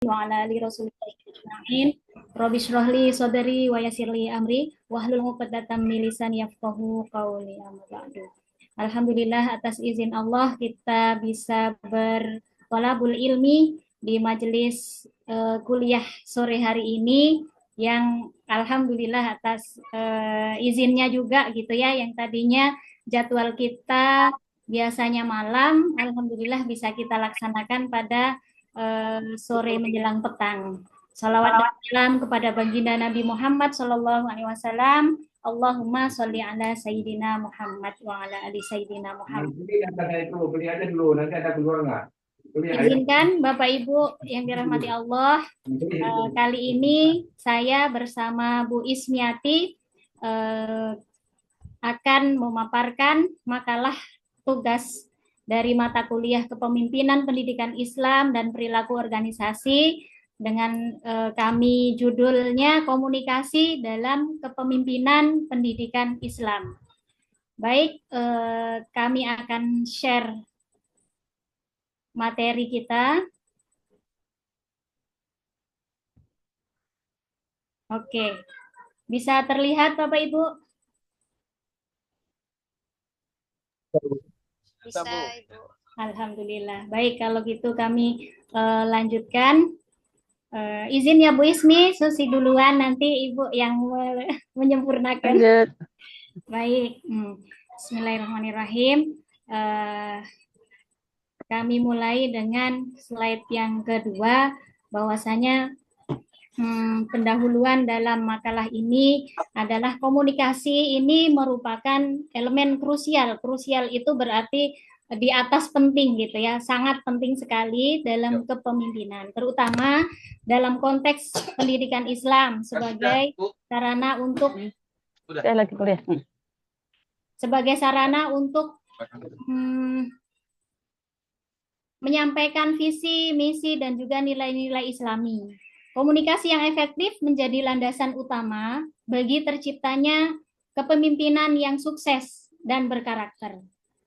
wa ala ali Rasulillah ajma'in. Rabbi shrah li sadri wa yassir li amri wahlul 'uqdatam min lisani yafqahu qawli. Amma ba'du. Alhamdulillah atas izin Allah kita bisa bertolabul ilmi di majelis kuliah sore hari ini yang alhamdulillah atas izinnya juga gitu ya, yang tadinya jadwal kita biasanya malam, alhamdulillah bisa kita laksanakan pada sore menjelang petang. Salawat dan salam kepada baginda Nabi Muhammad Sallallahu Alaihi Wasallam. Allahumma sholli ala Sayyidina Muhammad wa ala ali Sayyidina Muhammad. Beli aja dulu, nanti ada keluar nggak? Izinkan Bapak Ibu yang dirahmati Allah, kali ini saya bersama Bu Ismiati akan memaparkan makalah tugas dari mata kuliah Kepemimpinan Pendidikan Islam dan Perilaku Organisasi dengan kami judulnya Komunikasi dalam Kepemimpinan Pendidikan Islam. Baik, kami akan share materi kita. Oke, bisa terlihat Bapak Ibu? Bisa, Ibu. Alhamdulillah. Baik, kalau gitu kami lanjutkan. Izin ya Bu Ismi, Susi duluan, nanti Ibu yang menyempurnakan. Lanjut. Baik, Bismillahirrahmanirrahim. Kami mulai dengan slide yang kedua, bahwasanya pendahuluan dalam makalah ini adalah komunikasi ini merupakan elemen krusial. Krusial itu berarti di atas penting gitu ya, sangat penting sekali dalam kepemimpinan, terutama dalam konteks pendidikan Islam sebagai sarana untuk menyampaikan visi, misi, dan juga nilai-nilai Islami. Komunikasi yang efektif menjadi landasan utama bagi terciptanya kepemimpinan yang sukses dan berkarakter.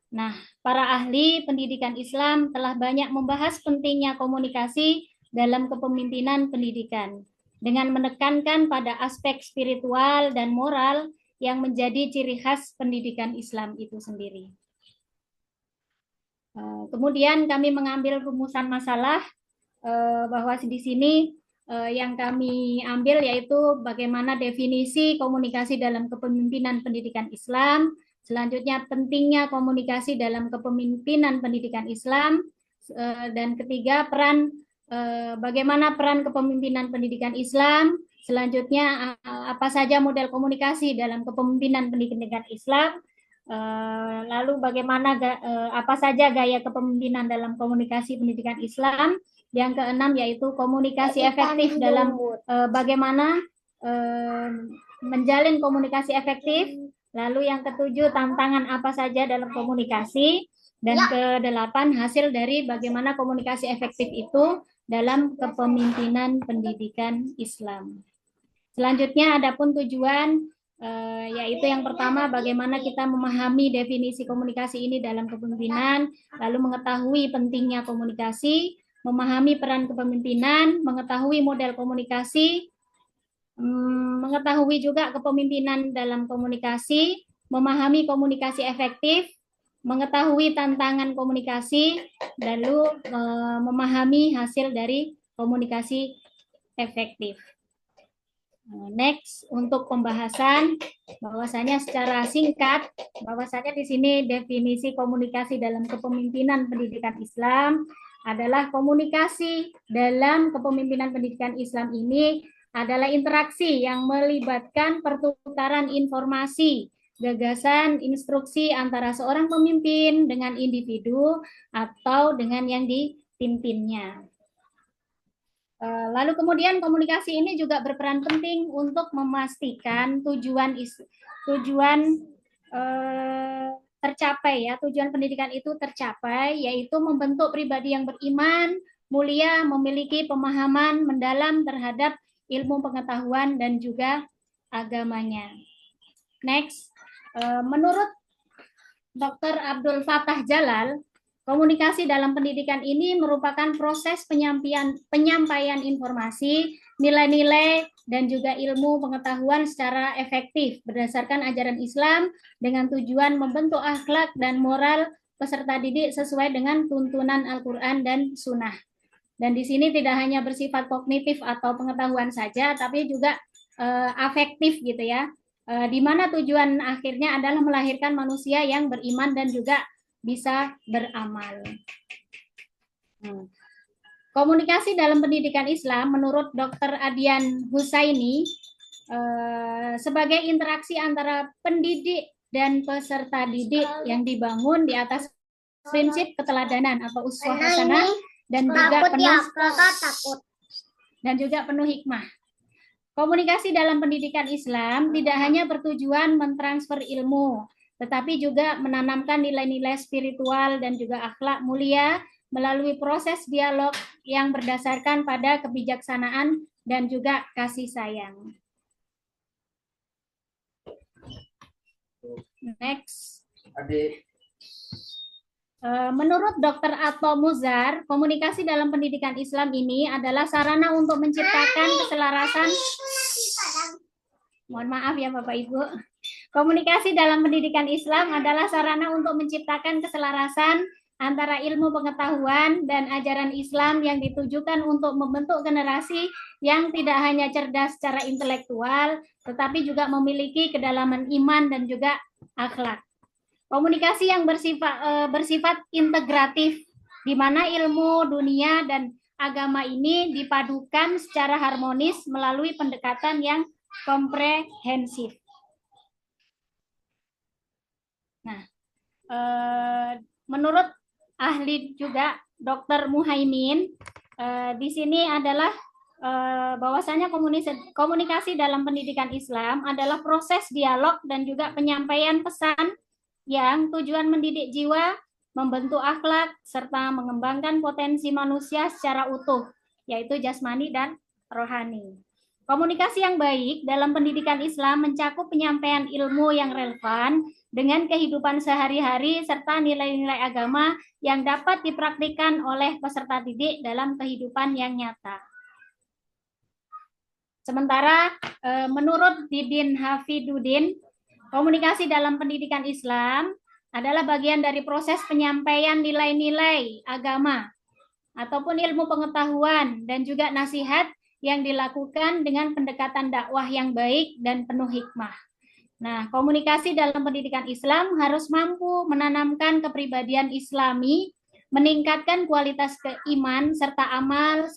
Nah, para ahli pendidikan Islam telah banyak membahas pentingnya komunikasi dalam kepemimpinan pendidikan dengan menekankan pada aspek spiritual dan moral yang menjadi ciri khas pendidikan Islam itu sendiri. Kemudian kami mengambil rumusan masalah bahwa di sini yang kami ambil yaitu bagaimana definisi komunikasi dalam kepemimpinan pendidikan Islam, selanjutnya pentingnya komunikasi dalam kepemimpinan pendidikan Islam, dan ketiga bagaimana peran kepemimpinan pendidikan Islam, selanjutnya apa saja model komunikasi dalam kepemimpinan pendidikan Islam, lalu bagaimana apa saja gaya kepemimpinan dalam komunikasi pendidikan Islam. Yang keenam yaitu komunikasi efektif dalam bagaimana menjalin komunikasi efektif. Lalu yang ketujuh, tantangan apa saja dalam komunikasi. Dan kedelapan, hasil dari bagaimana komunikasi efektif itu dalam kepemimpinan pendidikan Islam. Selanjutnya adapun tujuan, yaitu yang pertama bagaimana kita memahami definisi komunikasi ini dalam kepemimpinan, lalu mengetahui pentingnya komunikasi, memahami peran kepemimpinan, mengetahui model komunikasi, mengetahui juga kepemimpinan dalam komunikasi, memahami komunikasi efektif, mengetahui tantangan komunikasi, lalu memahami hasil dari komunikasi efektif. Next, untuk pembahasan, bahwasanya secara singkat, bahwasanya di sini definisi komunikasi dalam kepemimpinan pendidikan Islam adalah komunikasi dalam kepemimpinan pendidikan Islam ini adalah interaksi yang melibatkan pertukaran informasi, gagasan, instruksi antara seorang pemimpin dengan individu atau dengan yang dipimpinnya. Lalu kemudian komunikasi ini juga berperan penting untuk memastikan tujuan tercapai ya, tujuan pendidikan itu tercapai, yaitu membentuk pribadi yang beriman, mulia, memiliki pemahaman mendalam terhadap ilmu pengetahuan dan juga agamanya. Next, menurut Dr. Abdul Fattah Jalal, Komunikasi dalam pendidikan ini merupakan proses penyampaian informasi, nilai-nilai, dan juga ilmu pengetahuan secara efektif berdasarkan ajaran Islam dengan tujuan membentuk akhlak dan moral peserta didik sesuai dengan tuntunan Al-Quran dan Sunnah. Dan di sini tidak hanya bersifat kognitif atau pengetahuan saja, tapi juga afektif gitu ya. Di mana tujuan akhirnya adalah melahirkan manusia yang beriman dan juga bisa beramal. Komunikasi dalam pendidikan Islam menurut Dr. Adian Husaini sebagai interaksi antara pendidik dan peserta didik yang dibangun di atas prinsip keteladanan atau uswah hasanah dan juga penuh hikmah. Komunikasi dalam pendidikan Islam tidak hanya bertujuan mentransfer ilmu, tetapi juga menanamkan nilai-nilai spiritual dan juga akhlak mulia melalui proses dialog yang berdasarkan pada kebijaksanaan dan juga kasih sayang. Next. Menurut Dr. Ato Muzar, komunikasi dalam pendidikan Islam ini adalah sarana untuk menciptakan keselarasan. Mohon maaf ya Bapak Ibu. Komunikasi dalam pendidikan Islam adalah sarana untuk menciptakan keselarasan antara ilmu pengetahuan dan ajaran Islam yang ditujukan untuk membentuk generasi yang tidak hanya cerdas secara intelektual, tetapi juga memiliki kedalaman iman dan juga akhlak. Komunikasi yang bersifat integratif, di mana ilmu, dunia, dan agama ini dipadukan secara harmonis melalui pendekatan yang komprehensif. Nah, menurut ahli juga Dr. Muhaimin, di sini adalah bahwasanya komunikasi dalam pendidikan Islam adalah proses dialog dan juga penyampaian pesan yang tujuan mendidik jiwa, membentuk akhlak, serta mengembangkan potensi manusia secara utuh, yaitu jasmani dan rohani. Komunikasi yang baik dalam pendidikan Islam mencakup penyampaian ilmu yang relevan dengan kehidupan sehari-hari serta nilai-nilai agama yang dapat dipraktikkan oleh peserta didik dalam kehidupan yang nyata. Sementara menurut Didin Hafiduddin, komunikasi dalam pendidikan Islam adalah bagian dari proses penyampaian nilai-nilai agama ataupun ilmu pengetahuan dan juga nasihat yang dilakukan dengan pendekatan dakwah yang baik dan penuh hikmah. Nah, komunikasi dalam pendidikan Islam harus mampu menanamkan kepribadian Islami, meningkatkan kualitas keiman serta amal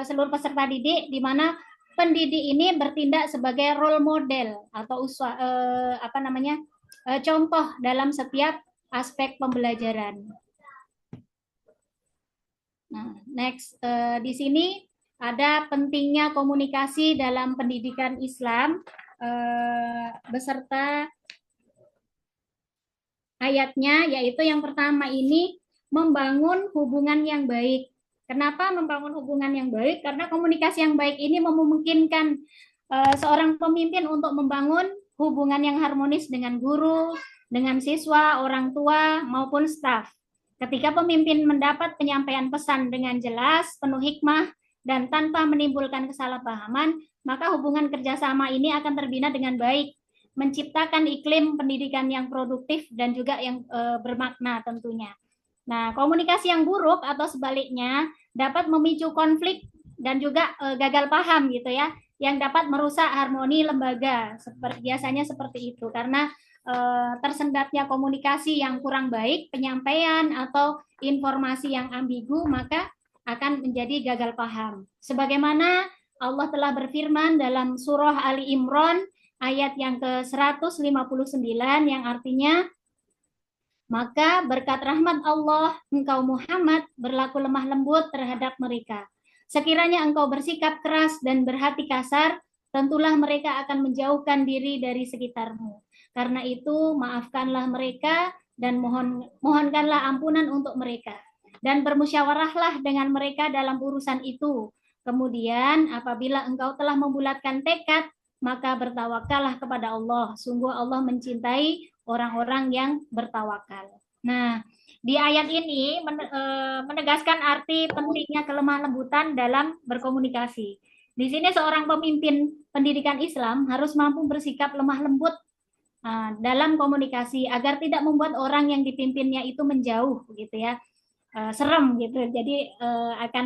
seluruh peserta didik, di mana pendidik ini bertindak sebagai role model atau contoh dalam setiap aspek pembelajaran. Nah, next di sini ada pentingnya komunikasi dalam pendidikan Islam beserta ayatnya, yaitu yang pertama ini membangun hubungan yang baik. Kenapa membangun hubungan yang baik? Karena komunikasi yang baik ini memungkinkan seorang pemimpin untuk membangun hubungan yang harmonis dengan guru, dengan siswa, orang tua, maupun staf. Ketika pemimpin mendapat penyampaian pesan dengan jelas, penuh hikmah, dan tanpa menimbulkan kesalahpahaman, maka hubungan kerjasama ini akan terbina dengan baik, menciptakan iklim pendidikan yang produktif dan juga yang bermakna tentunya. Nah, komunikasi yang buruk atau sebaliknya dapat memicu konflik dan juga gagal paham gitu ya, yang dapat merusak harmoni lembaga. Biasanya seperti itu karena tersendatnya komunikasi yang kurang baik, penyampaian atau informasi yang ambigu, maka akan menjadi gagal paham. Sebagaimana Allah telah berfirman dalam surah Ali Imran ayat yang ke-159 yang artinya, maka berkat rahmat Allah, engkau Muhammad berlaku lemah lembut terhadap mereka. Sekiranya engkau bersikap keras dan berhati kasar, tentulah mereka akan menjauhkan diri dari sekitarmu. Karena itu, maafkanlah mereka dan mohonkanlah ampunan untuk mereka. Dan bermusyawarahlah dengan mereka dalam urusan itu. Kemudian, apabila engkau telah membulatkan tekad, maka bertawakallah kepada Allah. Sungguh Allah mencintai orang-orang yang bertawakal. Nah, di ayat ini menegaskan arti pentingnya kelemah lembutan dalam berkomunikasi. Di sini seorang pemimpin pendidikan Islam harus mampu bersikap lemah lembut dalam komunikasi agar tidak membuat orang yang dipimpinnya itu menjauh gitu ya. Serem gitu, jadi akan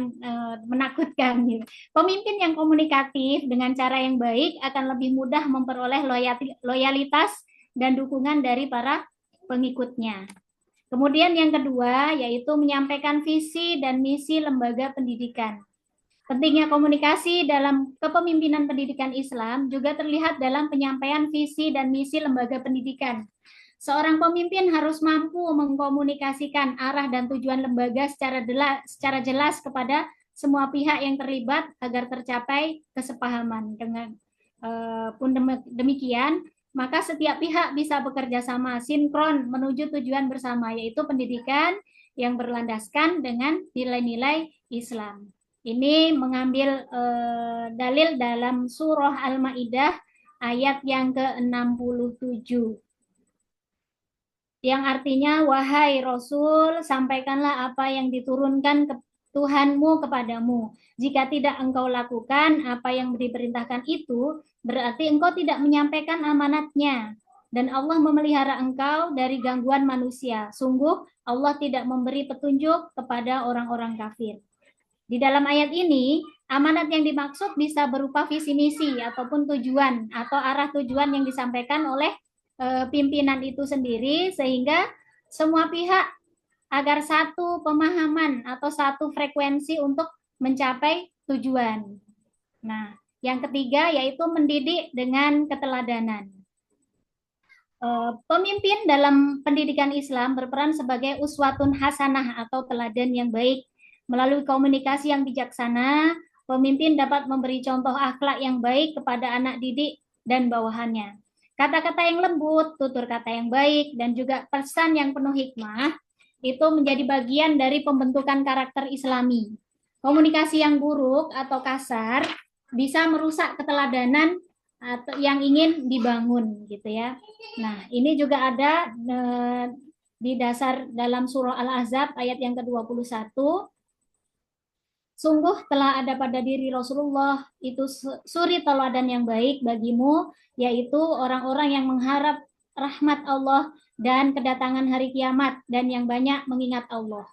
menakutkan gitu. Pemimpin yang komunikatif dengan cara yang baik akan lebih mudah memperoleh loyalitas dan dukungan dari para pengikutnya. Kemudian yang kedua yaitu menyampaikan visi dan misi lembaga pendidikan. Pentingnya komunikasi dalam kepemimpinan pendidikan Islam juga terlihat dalam penyampaian visi dan misi lembaga pendidikan. Seorang pemimpin harus mampu mengkomunikasikan arah dan tujuan lembaga secara jelas kepada semua pihak yang terlibat agar tercapai kesepahaman. Dengan pun demikian, maka setiap pihak bisa bekerja sama sinkron menuju tujuan bersama, yaitu pendidikan yang berlandaskan dengan nilai-nilai Islam. Ini mengambil dalil dalam surah Al-Maidah ayat yang ke-67. Yang artinya, wahai Rasul, sampaikanlah apa yang diturunkan ke Tuhanmu kepadamu. Jika tidak engkau lakukan apa yang diperintahkan itu, berarti engkau tidak menyampaikan amanatnya. Dan Allah memelihara engkau dari gangguan manusia. Sungguh, Allah tidak memberi petunjuk kepada orang-orang kafir. Di dalam ayat ini, amanat yang dimaksud bisa berupa visi misi ataupun tujuan atau arah tujuan yang disampaikan oleh pimpinan itu sendiri, sehingga semua pihak agar satu pemahaman atau satu frekuensi untuk mencapai tujuan. Nah, yang ketiga yaitu mendidik dengan keteladanan. Pemimpin dalam pendidikan Islam berperan sebagai uswatun hasanah atau teladan yang baik. Melalui komunikasi yang bijaksana, pemimpin dapat memberi contoh akhlak yang baik kepada anak didik dan bawahannya. Kata-kata yang lembut, tutur kata yang baik, dan juga pesan yang penuh hikmah itu menjadi bagian dari pembentukan karakter Islami. Komunikasi yang buruk atau kasar bisa merusak keteladanan atau yang ingin dibangun gitu ya. Nah, ini juga ada di dasar dalam surah Al-Ahzab ayat yang ke-21. Sungguh telah ada pada diri Rasulullah itu suri teladan yang baik bagimu, yaitu orang-orang yang mengharap rahmat Allah dan kedatangan hari kiamat dan yang banyak mengingat Allah.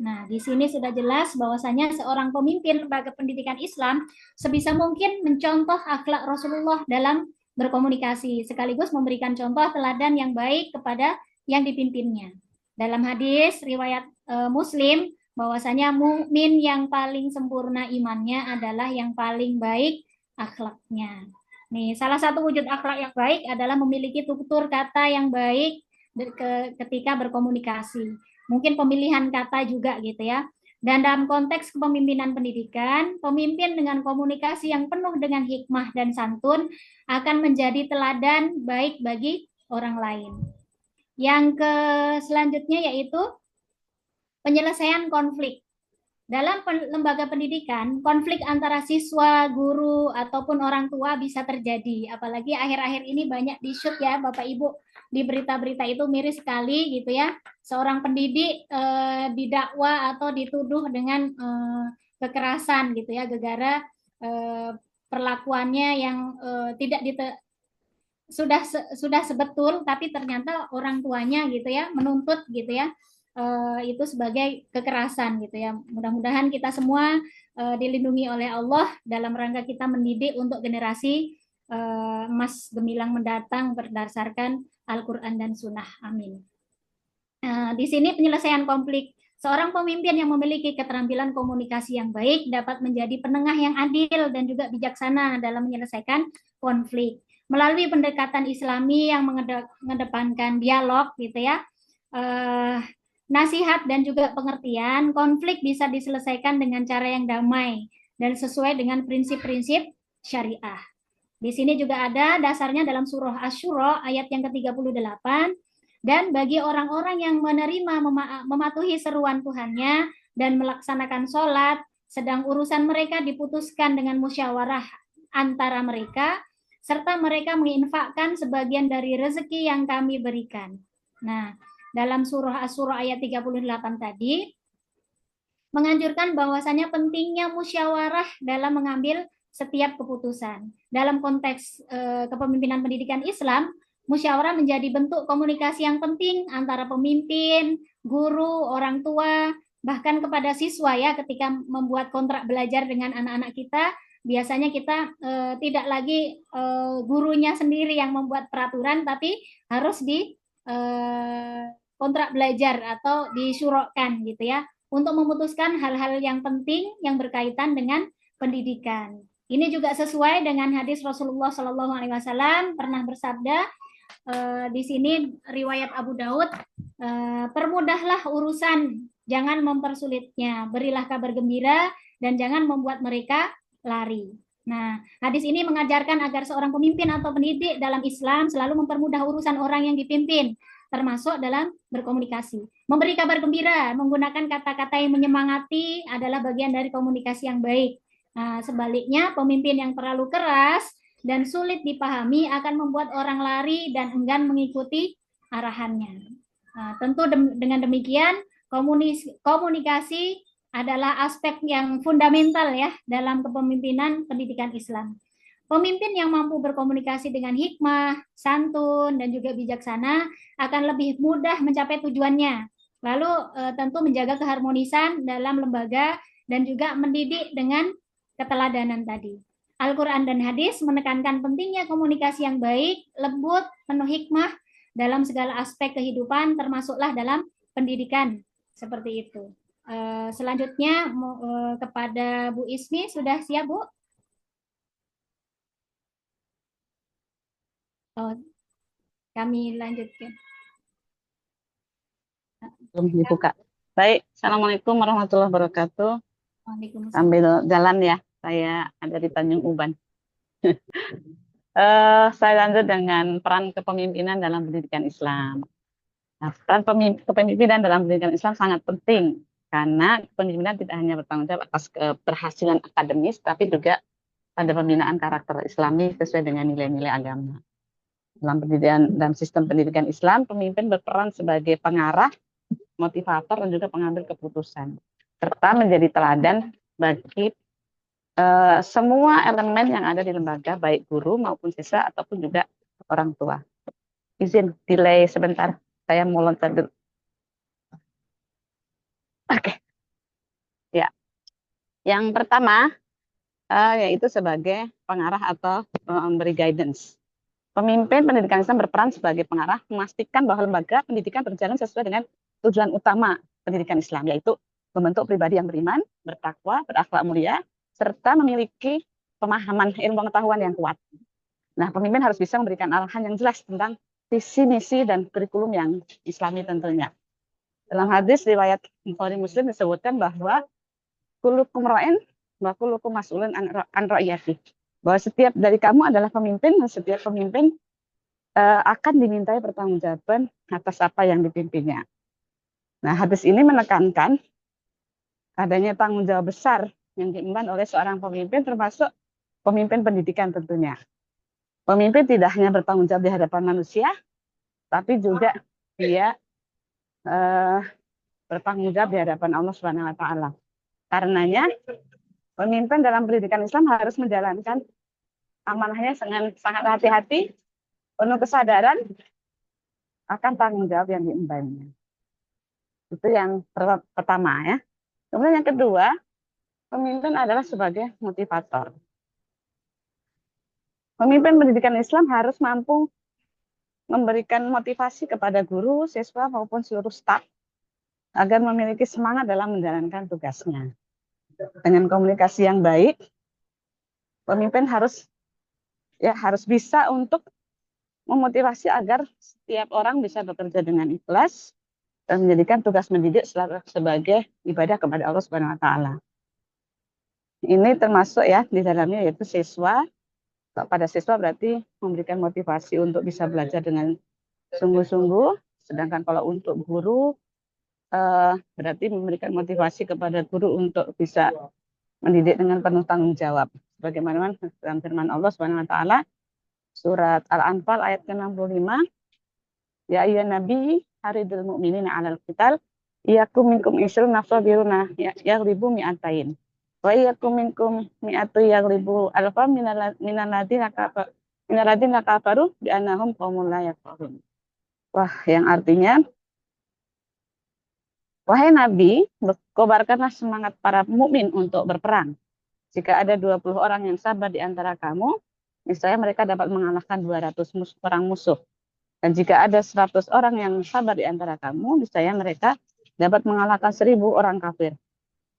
Nah, di sini sudah jelas bahwasanya seorang pemimpin lembaga pendidikan Islam sebisa mungkin mencontoh akhlak Rasulullah dalam berkomunikasi, sekaligus memberikan contoh teladan yang baik kepada yang dipimpinnya. Dalam hadis riwayat Muslim, bahwasanya mukmin yang paling sempurna imannya adalah yang paling baik akhlaknya. Nih, salah satu wujud akhlak yang baik adalah memiliki tutur kata yang baik ketika berkomunikasi. Mungkin pemilihan kata juga gitu ya. Dan dalam konteks kepemimpinan pendidikan, pemimpin dengan komunikasi yang penuh dengan hikmah dan santun akan menjadi teladan baik bagi orang lain. Yang selanjutnya yaitu penyelesaian konflik. Dalam lembaga pendidikan, konflik antara siswa, guru, ataupun orang tua bisa terjadi. Apalagi akhir-akhir ini banyak di-shoot ya, Bapak Ibu. Di berita-berita itu miris sekali gitu ya. Seorang pendidik didakwa atau dituduh dengan kekerasan gitu ya, gara-gara perlakuannya yang tidak sudah sebetul, tapi ternyata orang tuanya gitu ya menuntut gitu ya, itu sebagai kekerasan gitu ya. Mudah-mudahan kita semua dilindungi oleh Allah dalam rangka kita mendidik untuk generasi emas gemilang mendatang berdasarkan Al-Quran dan Sunnah. Amin. Di sini penyelesaian konflik. Seorang pemimpin yang memiliki keterampilan komunikasi yang baik dapat menjadi penengah yang adil dan juga bijaksana dalam menyelesaikan konflik. Melalui pendekatan Islami yang mengedepankan dialog gitu ya, nasihat dan juga pengertian, konflik bisa diselesaikan dengan cara yang damai dan sesuai dengan prinsip-prinsip syariah. Di sini juga ada dasarnya dalam surah Asy-Syura ayat yang ke-38. Dan bagi orang-orang yang menerima mematuhi seruan Tuhannya dan melaksanakan sholat, sedang urusan mereka diputuskan dengan musyawarah antara mereka, serta mereka menginfakkan sebagian dari rezeki yang kami berikan. Nah, dalam surah Asy-Syura ayat 38 tadi menganjurkan bahwasanya pentingnya musyawarah dalam mengambil setiap keputusan. Dalam konteks kepemimpinan pendidikan Islam, musyawarah menjadi bentuk komunikasi yang penting antara pemimpin, guru, orang tua, bahkan kepada siswa ya ketika membuat kontrak belajar dengan anak-anak kita, biasanya kita tidak lagi gurunya sendiri yang membuat peraturan, tapi harus di kontrak belajar atau disyurokan gitu ya untuk memutuskan hal-hal yang penting yang berkaitan dengan pendidikan. Ini juga sesuai dengan hadis Rasulullah Shallallahu Alaihi Wasallam pernah bersabda di sini riwayat Abu Daud, permudahlah urusan, jangan mempersulitnya, berilah kabar gembira dan jangan membuat mereka lari. Nah, hadis ini mengajarkan agar seorang pemimpin atau pendidik dalam Islam selalu mempermudah urusan orang yang dipimpin, termasuk dalam berkomunikasi. Memberi kabar gembira, menggunakan kata-kata yang menyemangati adalah bagian dari komunikasi yang baik. Nah, sebaliknya, pemimpin yang terlalu keras dan sulit dipahami akan membuat orang lari dan enggan mengikuti arahannya. Nah, tentu dengan demikian, komunikasi adalah aspek yang fundamental ya dalam kepemimpinan pendidikan Islam. Pemimpin yang mampu berkomunikasi dengan hikmah, santun, dan juga bijaksana akan lebih mudah mencapai tujuannya. Lalu tentu menjaga keharmonisan dalam lembaga dan juga mendidik dengan keteladanan tadi. Al-Quran dan hadis menekankan pentingnya komunikasi yang baik, lembut, penuh hikmah dalam segala aspek kehidupan, termasuklah dalam pendidikan. Seperti itu. Selanjutnya kepada Bu Ismi, sudah siap Bu? Oh, kami lanjutkan. Belum dibuka. Baik, Assalamualaikum warahmatullahi wabarakatuh. Waalaikumsalam. Sambil jalan ya, saya ada di Tanjung Uban. Saya lanjut dengan peran kepemimpinan dalam pendidikan Islam. Nah, peran kepemimpinan dalam pendidikan Islam sangat penting karena kepemimpinan tidak hanya bertanggung jawab atas keberhasilan akademis, tapi juga pada pembinaan karakter Islami sesuai dengan nilai-nilai agama. Dalam sistem pendidikan Islam, pemimpin berperan sebagai pengarah, motivator, dan juga pengambil keputusan, serta menjadi teladan bagi semua elemen yang ada di lembaga, baik guru maupun siswa ataupun juga orang tua. Izin delay sebentar, saya mau loncat dulu. Oke. Ya. Yang pertama yaitu sebagai pengarah atau memberi guidance. Pemimpin pendidikan Islam berperan sebagai pengarah, memastikan bahwa lembaga pendidikan berjalan sesuai dengan tujuan utama pendidikan Islam, yaitu membentuk pribadi yang beriman, bertakwa, berakhlak mulia, serta memiliki pemahaman ilmu pengetahuan yang kuat. Nah, pemimpin harus bisa memberikan arahan yang jelas tentang visi, misi, dan kurikulum yang Islami tentunya. Dalam hadis riwayat Bukhari Muslim disebutkan bahwa kullukum ra'in wa kullukum mas'ulun an ra'iyati. Bahwa setiap dari kamu adalah pemimpin, dan setiap pemimpin akan dimintai pertanggungjawaban atas apa yang dipimpinnya. Nah, hadis ini menekankan adanya tanggung jawab besar yang diemban oleh seorang pemimpin, termasuk pemimpin pendidikan tentunya. Pemimpin tidak hanya bertanggung jawab di hadapan manusia, tapi juga dia bertanggung jawab di hadapan Allah Subhanahu wa Ta'ala. Karenanya, pemimpin dalam pendidikan Islam harus menjalankan amanahnya dengan sangat hati-hati, penuh kesadaran akan tanggung jawab yang diembannya. Itu yang pertama ya. Kemudian yang kedua, pemimpin adalah sebagai motivator. Pemimpin pendidikan Islam harus mampu memberikan motivasi kepada guru, siswa maupun seluruh staf agar memiliki semangat dalam menjalankan tugasnya. Dengan komunikasi yang baik, pemimpin harus bisa untuk memotivasi agar setiap orang bisa bekerja dengan ikhlas dan menjadikan tugas mendidik sebagai ibadah kepada Allah Subhanahu wa Ta'ala. Ini termasuk ya di dalamnya yaitu siswa. Pada siswa berarti memberikan motivasi untuk bisa belajar dengan sungguh-sungguh, sedangkan kalau untuk guru berarti memberikan motivasi kepada guru untuk bisa mendidik dengan penuh tanggung jawab. Sebagaimana dalam firman Allah Subhanahu wa Ta'ala surat Al-Anfal ayat ke-65, ya ayyuhan nabi haridul mu'minina 'alal qital iyakum minkum isruna sabiruna yaghlibu mi'atain wa iyakum minkum mi'atu yaghlibu alfa minaladina kafaru bi annahum qaumun la yafqahun. Wah, yang artinya, wahai Nabi, kobarkanlah semangat para mukmin untuk berperang. Jika ada 20 orang yang sabar di antara kamu, niscaya mereka dapat mengalahkan 200 orang musuh. Dan jika ada 100 orang yang sabar di antara kamu, niscaya mereka dapat mengalahkan 1000 orang kafir.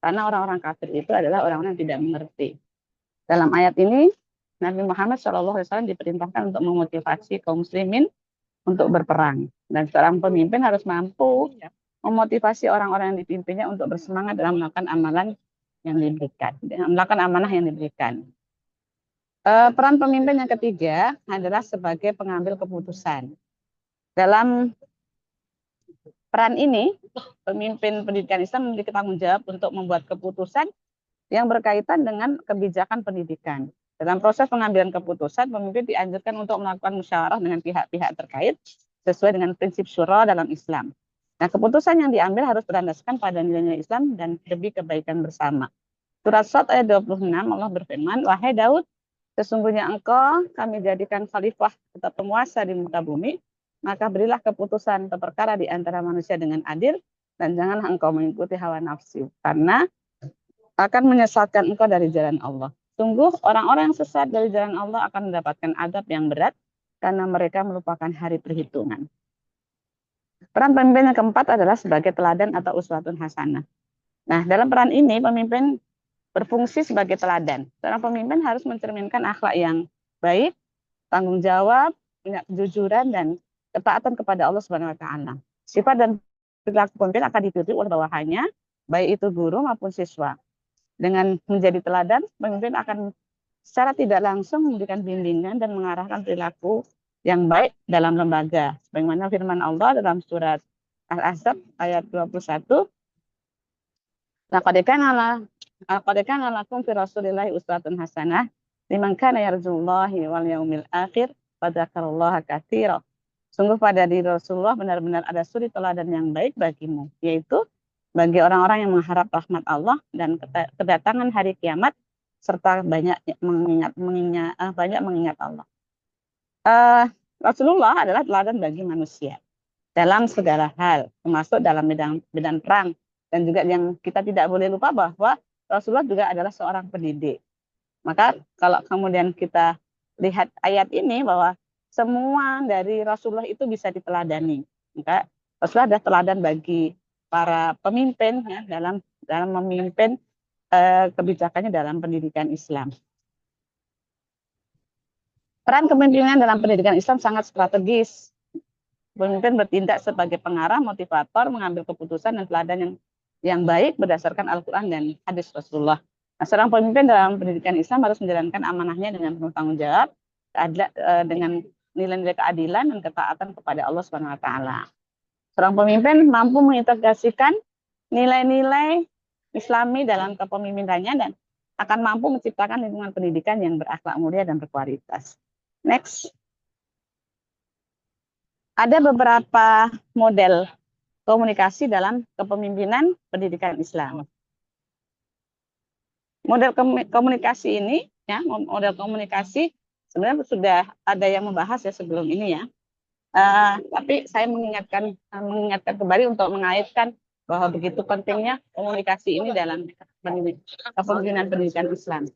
Karena orang-orang kafir itu adalah orang-orang yang tidak mengerti. Dalam ayat ini, Nabi Muhammad SAW diperintahkan untuk memotivasi kaum muslimin untuk berperang. Dan seorang pemimpin harus mampu memotivasi orang-orang yang dipimpinnya untuk bersemangat dalam melakukan amalan yang diberikan, melakukan amanah yang diberikan. Peran pemimpin yang ketiga adalah sebagai pengambil keputusan. Dalam peran ini, pemimpin pendidikan Islam memiliki tanggung jawab untuk membuat keputusan yang berkaitan dengan kebijakan pendidikan. Dalam proses pengambilan keputusan, pemimpin dianjurkan untuk melakukan musyawarah dengan pihak-pihak terkait sesuai dengan prinsip syura dalam Islam. Nah, keputusan yang diambil harus berlandaskan pada nilai-nilai Islam dan demi kebaikan bersama. Surat Shad ayat 26, Allah berfirman, wahai Daud, sesungguhnya engkau kami jadikan khalifah atau penguasa di muka bumi, maka berilah keputusan atau perkara di antara manusia dengan adil, dan janganlah engkau mengikuti hawa nafsu, karena akan menyesatkan engkau dari jalan Allah. Sungguh orang-orang yang sesat dari jalan Allah akan mendapatkan azab yang berat karena mereka melupakan hari perhitungan. Peran pemimpin yang keempat adalah sebagai teladan atau uswatun hasanah. Nah, dalam peran ini pemimpin berfungsi sebagai teladan. Seorang pemimpin harus mencerminkan akhlak yang baik, tanggung jawab, punya kejujuran dan ketaatan kepada Allah Subhanahu wa taala. Sifat dan perilaku pemimpin akan ditiru oleh bawahannya, baik itu guru maupun siswa. Dengan menjadi teladan, pemimpin akan secara tidak langsung memberikan bimbingan dan mengarahkan perilaku yang baik dalam lembaga. Sebagaimana firman Allah dalam surat Al-Ahzab ayat 21, laqad kana lakum fi Rasulillahi uswatun hasanah liman kana yarjullahi wal yaumil akhir wa dzakarallaha katsira. Sungguh pada diri Rasulullah benar-benar ada suri teladan yang baik bagimu, yaitu bagi orang-orang yang mengharap rahmat Allah dan kedatangan hari kiamat serta banyak mengingat Allah. Rasulullah adalah teladan bagi manusia dalam segala hal, termasuk dalam bidang perang, dan juga yang kita tidak boleh lupa bahwa Rasulullah juga adalah seorang pendidik. Maka kalau kemudian kita lihat ayat ini bahwa semua dari Rasulullah itu bisa diteladani, maka Rasulullah adalah teladan bagi para pemimpin ya, dalam memimpin kebijakannya dalam pendidikan Islam. Peran kepemimpinan dalam pendidikan Islam sangat strategis. Pemimpin bertindak sebagai pengarah, motivator, mengambil keputusan dan teladan yang baik berdasarkan Al-Quran dan hadis Rasulullah. Nah, seorang pemimpin dalam pendidikan Islam harus menjalankan amanahnya dengan penuh tanggung jawab, dengan nilai-nilai keadilan dan ketaatan kepada Allah Subhanahu wa taala. Seorang pemimpin mampu mengintegrasikan nilai-nilai Islami dalam kepemimpinannya dan akan mampu menciptakan lingkungan pendidikan yang berakhlak mulia dan berkualitas. Next. Ada beberapa model komunikasi dalam kepemimpinan pendidikan Islam. Model komunikasi ini, ya, model komunikasi sebenarnya sudah ada yang membahas ya sebelum ini ya. Tapi saya mengingatkan kembali untuk mengaitkan bahwa begitu pentingnya komunikasi ini dalam kepemimpinan pendidikan Islam.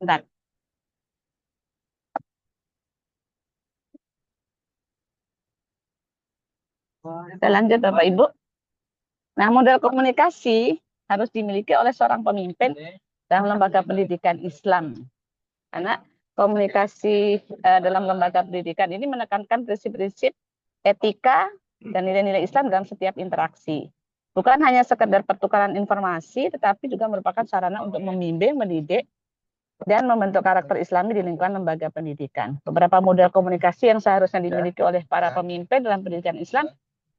Bentar. Kita lanjut Bapak Ibu. Nah, model komunikasi harus dimiliki oleh seorang pemimpin dalam lembaga pendidikan Islam. Karena komunikasi dalam lembaga pendidikan ini menekankan prinsip-prinsip etika dan nilai-nilai Islam dalam setiap interaksi. Bukan hanya sekedar pertukaran informasi, tetapi juga merupakan sarana untuk membimbing, mendidik, dan membentuk karakter Islami di lingkungan lembaga pendidikan. Beberapa model komunikasi yang seharusnya dimiliki oleh para pemimpin dalam pendidikan Islam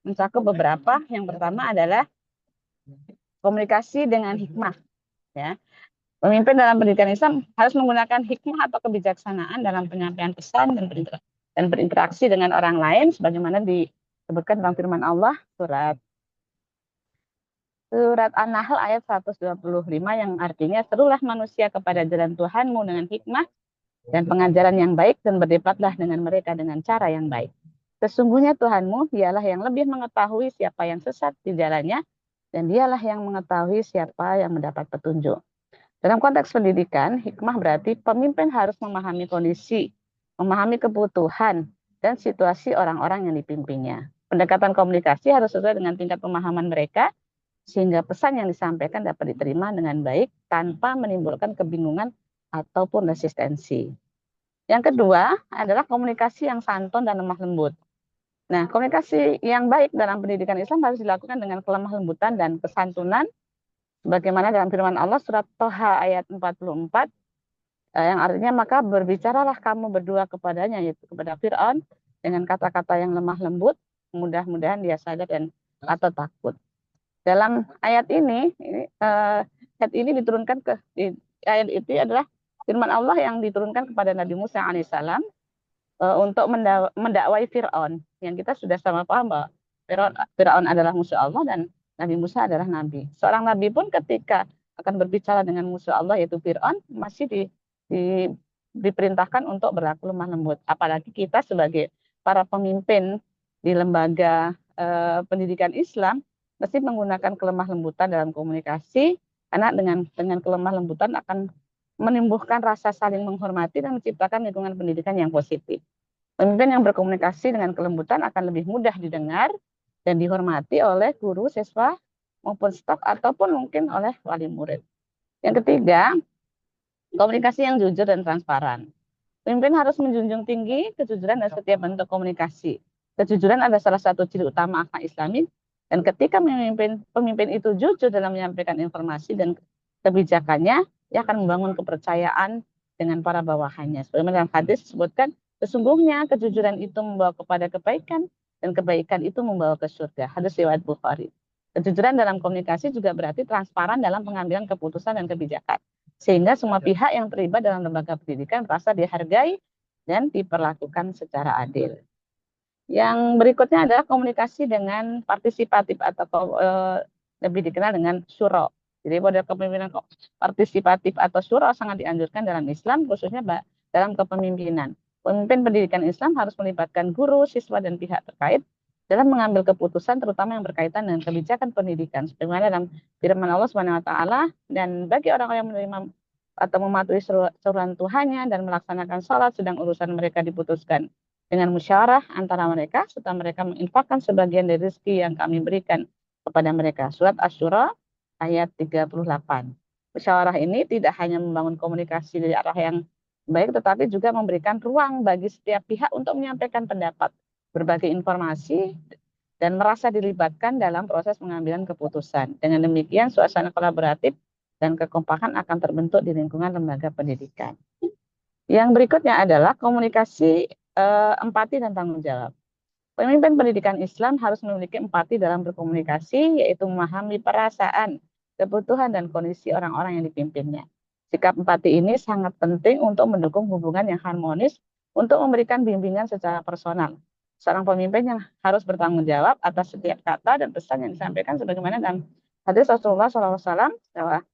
mencakup beberapa. Yang pertama adalah komunikasi dengan hikmah. Ya. Pemimpin dalam pendidikan Islam harus menggunakan hikmah atau kebijaksanaan dalam penyampaian pesan dan berinteraksi dengan orang lain sebagaimana disebutkan dalam firman Allah surat An-Nahl ayat 125 yang artinya serulah manusia kepada jalan Tuhanmu dengan hikmah dan pengajaran yang baik dan berdebatlah dengan mereka dengan cara yang baik. Sesungguhnya Tuhanmu dialah yang lebih mengetahui siapa yang sesat di jalannya dan dialah yang mengetahui siapa yang mendapat petunjuk. Dalam konteks pendidikan, hikmah berarti pemimpin harus memahami kondisi, memahami kebutuhan, dan situasi orang-orang yang dipimpinnya. Pendekatan komunikasi harus sesuai dengan tingkat pemahaman mereka, sehingga pesan yang disampaikan dapat diterima dengan baik tanpa menimbulkan kebingungan ataupun resistensi. Yang kedua adalah komunikasi yang santun dan lemah lembut. Nah, komunikasi yang baik dalam pendidikan Islam harus dilakukan dengan kelemah lembutan dan kesantunan bagaimana dalam firman Allah surat Toha ayat 44 yang artinya maka berbicaralah kamu berdua kepadanya yaitu kepada Fir'aun dengan kata-kata yang lemah lembut, mudah-mudahan dia sadar dan atau takut. Dalam ayat ini diturunkan ayat itu adalah firman Allah yang diturunkan kepada Nabi Musa alaihissalam untuk mendakwai Fir'aun yang kita sudah sama paham bahwa Fir'aun adalah musuh Allah dan Nabi Musa adalah nabi. Seorang nabi pun ketika akan berbicara dengan musuh Allah yaitu Fir'aun masih diperintahkan untuk berlaku lemah lembut. Apalagi kita sebagai para pemimpin di lembaga pendidikan Islam mesti menggunakan kelemah lembutan dalam komunikasi karena dengan kelemah lembutan akan menumbuhkan rasa saling menghormati dan menciptakan lingkungan pendidikan yang positif. Pemimpin yang berkomunikasi dengan kelembutan akan lebih mudah didengar dan dihormati oleh guru, siswa, maupun staf, ataupun mungkin oleh wali murid. Yang ketiga, komunikasi yang jujur dan transparan. Pemimpin harus menjunjung tinggi kejujuran dan setiap bentuk komunikasi. Kejujuran adalah salah satu ciri utama akhlak Islami, dan ketika pemimpin itu jujur dalam menyampaikan informasi dan kebijakannya, ia akan membangun kepercayaan dengan para bawahannya. Sebagaimana dalam hadis disebutkan, sesungguhnya kejujuran itu membawa kepada kebaikan dan kebaikan itu membawa ke surga. Hadis riwayat Bukhari. Kejujuran dalam komunikasi juga berarti transparan dalam pengambilan keputusan dan kebijakan. Sehingga semua pihak yang terlibat dalam lembaga pendidikan merasa dihargai dan diperlakukan secara adil. Yang berikutnya adalah komunikasi dengan partisipatif atau lebih dikenal dengan syuro. Jadi model kepemimpinan partisipatif atau syuro sangat dianjurkan dalam Islam, khususnya dalam kepemimpinan. Pemimpin pendidikan Islam harus melibatkan guru, siswa, dan pihak terkait dalam mengambil keputusan terutama yang berkaitan dengan kebijakan pendidikan. Sebagaimana dalam firman Allah Subhanahu wa taala, dan bagi orang-orang yang menerima atau mematuhi seruan Tuhannya dan melaksanakan sholat sedang urusan mereka diputuskan dengan musyawarah antara mereka serta mereka menginfakkan sebagian dari rezeki yang kami berikan kepada mereka. Surat Asy-Syura ayat 38. Musyawarah ini tidak hanya membangun komunikasi dari arah yang baik tetapi juga memberikan ruang bagi setiap pihak untuk menyampaikan pendapat, berbagai informasi dan merasa dilibatkan dalam proses pengambilan keputusan. Dengan demikian suasana kolaboratif dan kekompakan akan terbentuk di lingkungan lembaga pendidikan. Yang berikutnya adalah komunikasi empati dan tanggung jawab. Pemimpin pendidikan Islam harus memiliki empati dalam berkomunikasi, yaitu memahami perasaan, kebutuhan, dan kondisi orang-orang yang dipimpinnya. Sikap empati ini sangat penting untuk mendukung hubungan yang harmonis, untuk memberikan bimbingan secara personal. Seorang pemimpin yang harus bertanggung jawab atas setiap kata dan pesan yang disampaikan, sebagaimana dalam hadis Rasulullah SAW, bahwa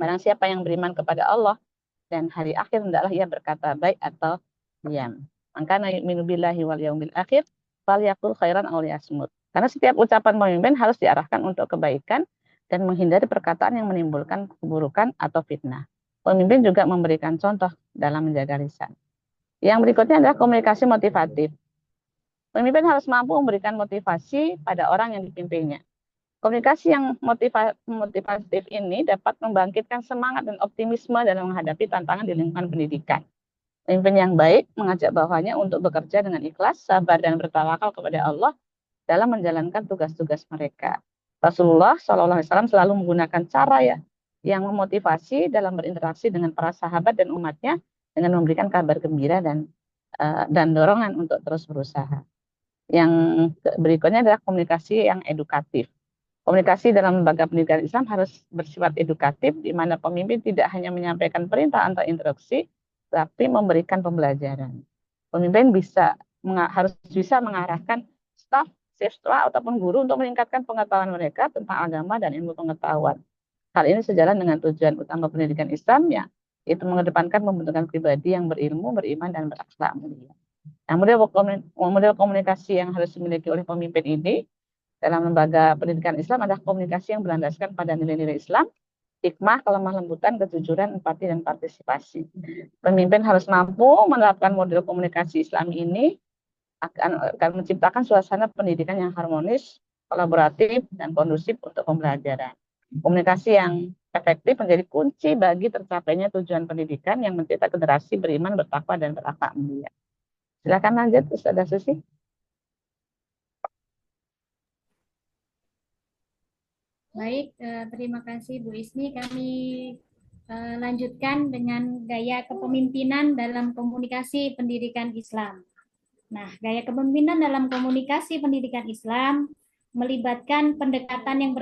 barang siapa yang beriman kepada Allah dan hari akhir, hendaklah ia berkata baik atau diam. Maka yu'minu billahi wal yaumil akhir falyaqul khairan aw liyasmut. Karena setiap ucapan pemimpin harus diarahkan untuk kebaikan dan menghindari perkataan yang menimbulkan keburukan atau fitnah. Pemimpin juga memberikan contoh dalam menjaga lisan. Yang berikutnya adalah komunikasi motivatif. Pemimpin harus mampu memberikan motivasi pada orang yang dipimpinnya. Komunikasi yang motivatif ini dapat membangkitkan semangat dan optimisme dalam menghadapi tantangan di lingkungan pendidikan. Pemimpin yang baik mengajak bawahannya untuk bekerja dengan ikhlas, sabar, dan bertawakal kepada Allah dalam menjalankan tugas-tugas mereka. Rasulullah SAW selalu menggunakan cara yang memotivasi dalam berinteraksi dengan para sahabat dan umatnya dengan memberikan kabar gembira dan dorongan untuk terus berusaha. Yang berikutnya adalah komunikasi yang edukatif. Komunikasi dalam lembaga pendidikan Islam harus bersifat edukatif, di mana pemimpin tidak hanya menyampaikan perintah atau instruksi, tapi memberikan pembelajaran. Pemimpin harus bisa mengarahkan staf, siswa, ataupun guru untuk meningkatkan pengetahuan mereka tentang agama dan ilmu pengetahuan. Hal ini sejalan dengan tujuan utama pendidikan Islam, yaitu mengedepankan pembentukan pribadi yang berilmu, beriman, dan berakhlak mulia. Nah, model komunikasi yang harus dimiliki oleh pemimpin ini dalam lembaga pendidikan Islam adalah komunikasi yang berlandaskan pada nilai-nilai Islam, hikmah, kelemah lembutan, kejujuran, empati, dan partisipasi. Pemimpin harus mampu menerapkan model komunikasi Islam ini akan menciptakan suasana pendidikan yang harmonis, kolaboratif, dan kondusif untuk pembelajaran. Komunikasi yang efektif menjadi kunci bagi tercapainya tujuan pendidikan yang mencetak generasi beriman, bertakwa, dan berakhlak mulia. Silakan lanjut, Ustazah Susi. Baik, terima kasih Bu Isni. Kami lanjutkan dengan gaya kepemimpinan dalam komunikasi pendidikan Islam. Nah, gaya kepemimpinan dalam komunikasi pendidikan Islam melibatkan pendekatan yang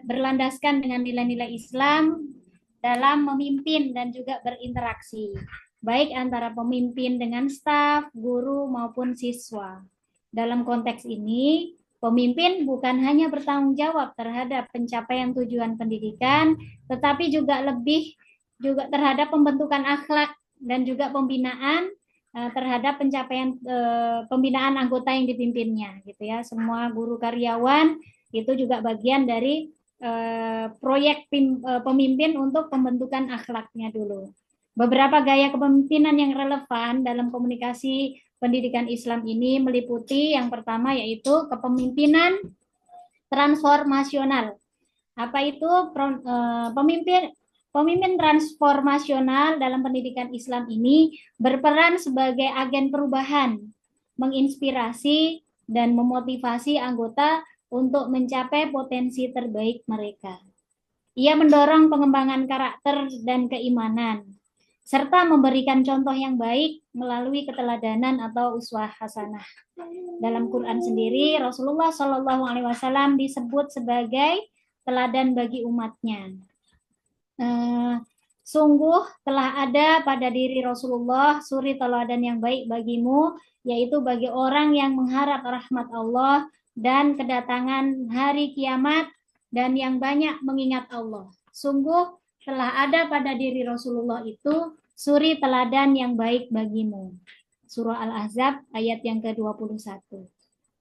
berlandaskan dengan nilai-nilai Islam dalam memimpin dan juga berinteraksi, baik antara pemimpin dengan staf, guru, maupun siswa. Dalam konteks ini, pemimpin bukan hanya bertanggung jawab terhadap pencapaian tujuan pendidikan, tetapi juga terhadap pembentukan akhlak dan juga pembinaan terhadap pencapaian pembinaan anggota yang dipimpinnya, gitu ya. Semua guru karyawan itu juga bagian dari proyek pemimpin untuk pembentukan akhlaknya dulu. Beberapa gaya kepemimpinan yang relevan dalam komunikasi pendidikan Islam ini meliputi yang pertama yaitu kepemimpinan transformasional. Apa itu pemimpin transformasional dalam pendidikan Islam ini berperan sebagai agen perubahan, menginspirasi dan memotivasi anggota untuk mencapai potensi terbaik mereka. Ia mendorong pengembangan karakter dan keimanan, serta memberikan contoh yang baik melalui keteladanan atau uswah hasanah. Dalam Quran sendiri, Rasulullah SAW disebut sebagai teladan bagi umatnya. Sungguh telah ada pada diri Rasulullah suri teladan yang baik bagimu, yaitu bagi orang yang mengharap rahmat Allah dan kedatangan hari kiamat dan yang banyak mengingat Allah. Sungguh telah ada pada diri Rasulullah itu suri teladan yang baik bagimu. Surah Al-Ahzab ayat yang ke-21.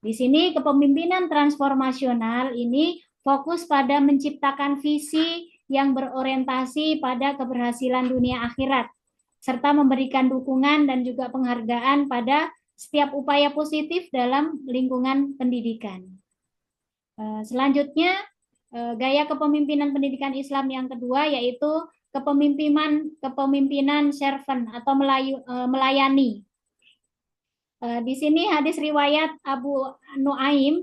Di sini kepemimpinan transformasional ini fokus pada menciptakan visi yang berorientasi pada keberhasilan dunia akhirat, serta memberikan dukungan dan juga penghargaan pada setiap upaya positif dalam lingkungan pendidikan. Selanjutnya, gaya kepemimpinan pendidikan Islam yang kedua yaitu kepemimpinan servant atau melayani. Di sini hadis riwayat Abu Nuaim,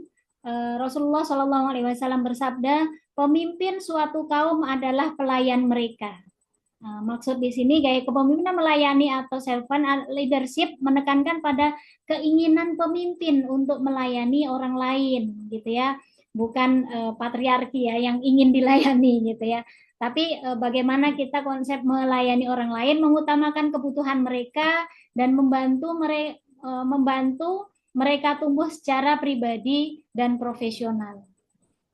Rasulullah SAW bersabda, pemimpin suatu kaum adalah pelayan mereka. Maksud di sini gaya kepemimpinan melayani atau servant leadership menekankan pada keinginan pemimpin untuk melayani orang lain, gitu ya. Bukan patriarki ya yang ingin dilayani, gitu ya. Tapi bagaimana kita konsep melayani orang lain, mengutamakan kebutuhan mereka dan membantu mereka tumbuh secara pribadi dan profesional.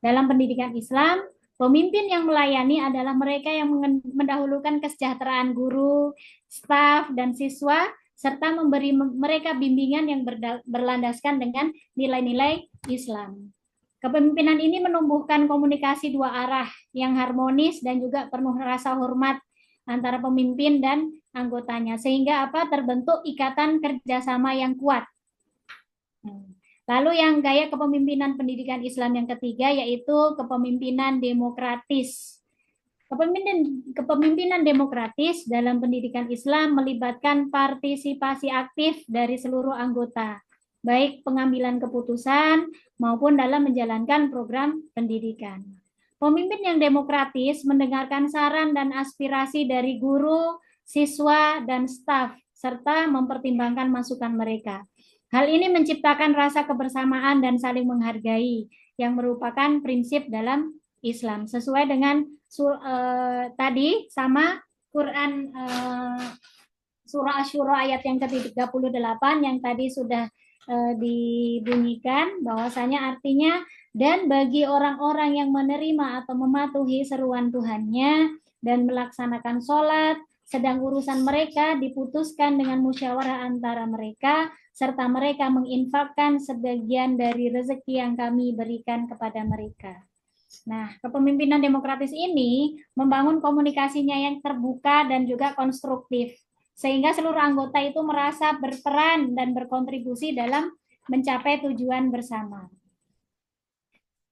Dalam pendidikan Islam, pemimpin yang melayani adalah mereka yang mendahulukan kesejahteraan guru, staf, dan siswa, serta memberi mereka bimbingan yang berlandaskan dengan nilai-nilai Islam. Kepemimpinan ini menumbuhkan komunikasi dua arah yang harmonis dan juga penuh rasa hormat antara pemimpin dan anggotanya, sehingga terbentuk ikatan kerjasama yang kuat. Lalu yang gaya kepemimpinan pendidikan Islam yang ketiga yaitu kepemimpinan demokratis. Kepemimpinan demokratis dalam pendidikan Islam melibatkan partisipasi aktif dari seluruh anggota, baik pengambilan keputusan maupun dalam menjalankan program pendidikan. Pemimpin yang demokratis mendengarkan saran dan aspirasi dari guru, siswa, dan staf, serta mempertimbangkan masukan mereka. Hal ini menciptakan rasa kebersamaan dan saling menghargai yang merupakan prinsip dalam Islam. Sesuai dengan tadi sama Quran surah Asy-Syura ayat yang ke-38 yang tadi sudah dibunyikan, bahwasanya artinya, dan bagi orang-orang yang menerima atau mematuhi seruan Tuhannya dan melaksanakan sholat, sedang urusan mereka diputuskan dengan musyawarah antara mereka, serta mereka menginfakkan sebagian dari rezeki yang kami berikan kepada mereka. Nah, kepemimpinan demokratis ini membangun komunikasinya yang terbuka dan juga konstruktif, sehingga seluruh anggota itu merasa berperan dan berkontribusi dalam mencapai tujuan bersama.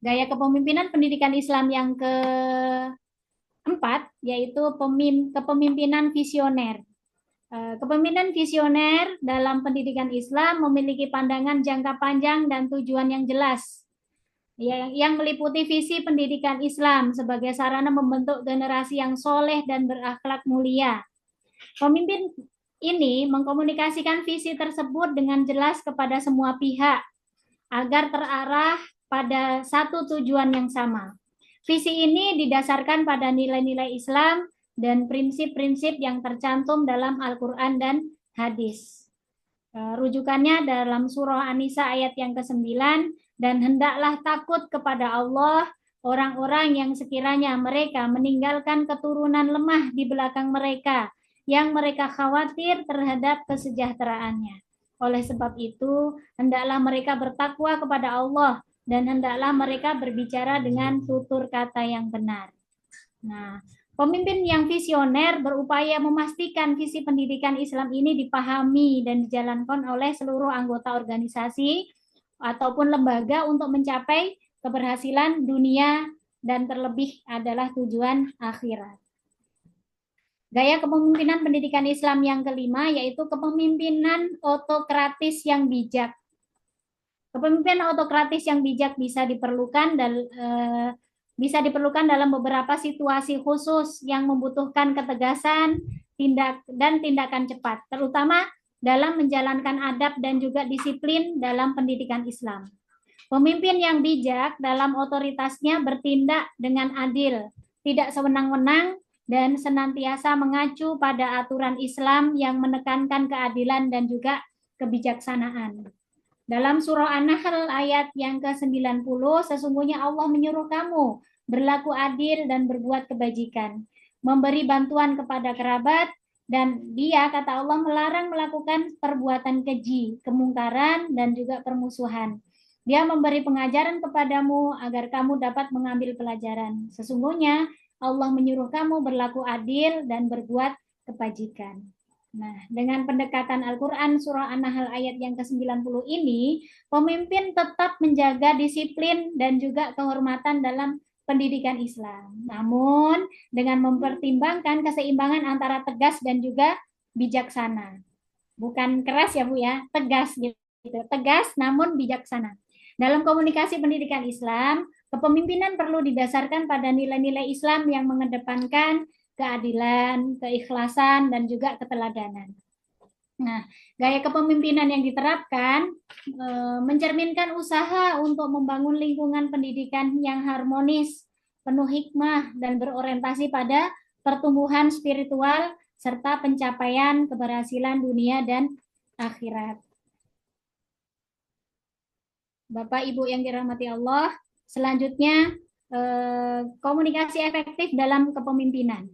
Gaya kepemimpinan pendidikan Islam yang keempat yaitu kepemimpinan visioner. Kepemimpinan visioner dalam pendidikan Islam memiliki pandangan jangka panjang dan tujuan yang jelas, yang meliputi visi pendidikan Islam sebagai sarana membentuk generasi yang soleh dan berakhlak mulia. Pemimpin ini mengkomunikasikan visi tersebut dengan jelas kepada semua pihak agar terarah pada satu tujuan yang sama. Visi ini didasarkan pada nilai-nilai Islam dan prinsip-prinsip yang tercantum dalam Al-Quran dan hadis. Rujukannya dalam surah An-Nisa ayat yang ke-9, dan hendaklah takut kepada Allah orang-orang yang sekiranya mereka meninggalkan keturunan lemah di belakang mereka, yang mereka khawatir terhadap kesejahteraannya. Oleh sebab itu, hendaklah mereka bertakwa kepada Allah, dan hendaklah mereka berbicara dengan tutur kata yang benar. Nah, pemimpin yang visioner berupaya memastikan visi pendidikan Islam ini dipahami dan dijalankan oleh seluruh anggota organisasi ataupun lembaga untuk mencapai keberhasilan dunia dan terlebih adalah tujuan akhirat. Gaya kepemimpinan pendidikan Islam yang kelima yaitu kepemimpinan autokratis yang bijak. Kepemimpinan autokratis yang bijak bisa diperlukan dalam beberapa situasi khusus yang membutuhkan ketegasan dan tindakan cepat, terutama dalam menjalankan adab dan juga disiplin dalam pendidikan Islam. Pemimpin yang bijak dalam otoritasnya bertindak dengan adil, tidak sewenang-wenang, dan senantiasa mengacu pada aturan Islam yang menekankan keadilan dan juga kebijaksanaan. Dalam surah An-Nahl ayat yang ke-90, sesungguhnya Allah menyuruh kamu berlaku adil dan berbuat kebajikan, memberi bantuan kepada kerabat, dan Dia, kata Allah, melarang melakukan perbuatan keji, kemungkaran, dan juga permusuhan. Dia memberi pengajaran kepadamu agar kamu dapat mengambil pelajaran. Sesungguhnya Allah menyuruh kamu berlaku adil dan berbuat kebajikan. Nah, dengan pendekatan Al-Quran surah An-Nahl ayat yang ke-90 ini, pemimpin tetap menjaga disiplin dan juga kehormatan dalam pendidikan Islam. Namun, dengan mempertimbangkan keseimbangan antara tegas dan juga bijaksana. Bukan keras ya Bu ya, tegas gitu. Tegas namun bijaksana. Dalam komunikasi pendidikan Islam, kepemimpinan perlu didasarkan pada nilai-nilai Islam yang mengedepankan keadilan, keikhlasan, dan juga keteladanan. Nah, gaya kepemimpinan yang diterapkan mencerminkan usaha untuk membangun lingkungan pendidikan yang harmonis, penuh hikmah, dan berorientasi pada pertumbuhan spiritual serta pencapaian keberhasilan dunia dan akhirat. Bapak Ibu yang dirahmati Allah, selanjutnya komunikasi efektif dalam kepemimpinan.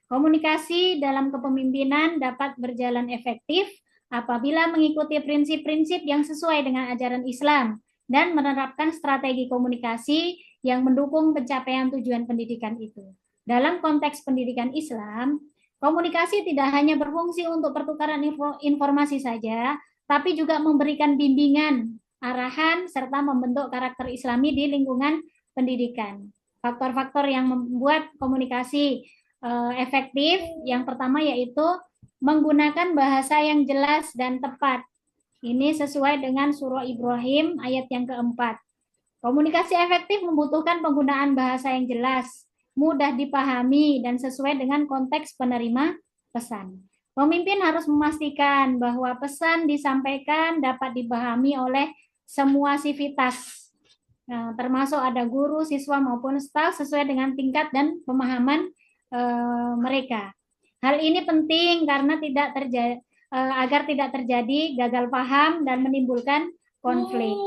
Komunikasi dalam kepemimpinan dapat berjalan efektif apabila mengikuti prinsip-prinsip yang sesuai dengan ajaran Islam dan menerapkan strategi komunikasi yang mendukung pencapaian tujuan pendidikan itu. Dalam konteks pendidikan Islam, komunikasi tidak hanya berfungsi untuk pertukaran informasi saja, tapi juga memberikan bimbingan, arahan, serta membentuk karakter Islami di lingkungan pendidikan. Faktor-faktor yang membuat komunikasi efektif, yang pertama yaitu menggunakan bahasa yang jelas dan tepat. Ini sesuai dengan surah Ibrahim ayat yang keempat. Komunikasi efektif membutuhkan penggunaan bahasa yang jelas, mudah dipahami, dan sesuai dengan konteks penerima pesan. Pemimpin harus memastikan bahwa pesan disampaikan dapat dipahami oleh semua sivitas Nah, termasuk ada guru, siswa maupun staf sesuai dengan tingkat dan pemahaman mereka. Hal ini penting karena agar tidak terjadi gagal paham dan menimbulkan konflik.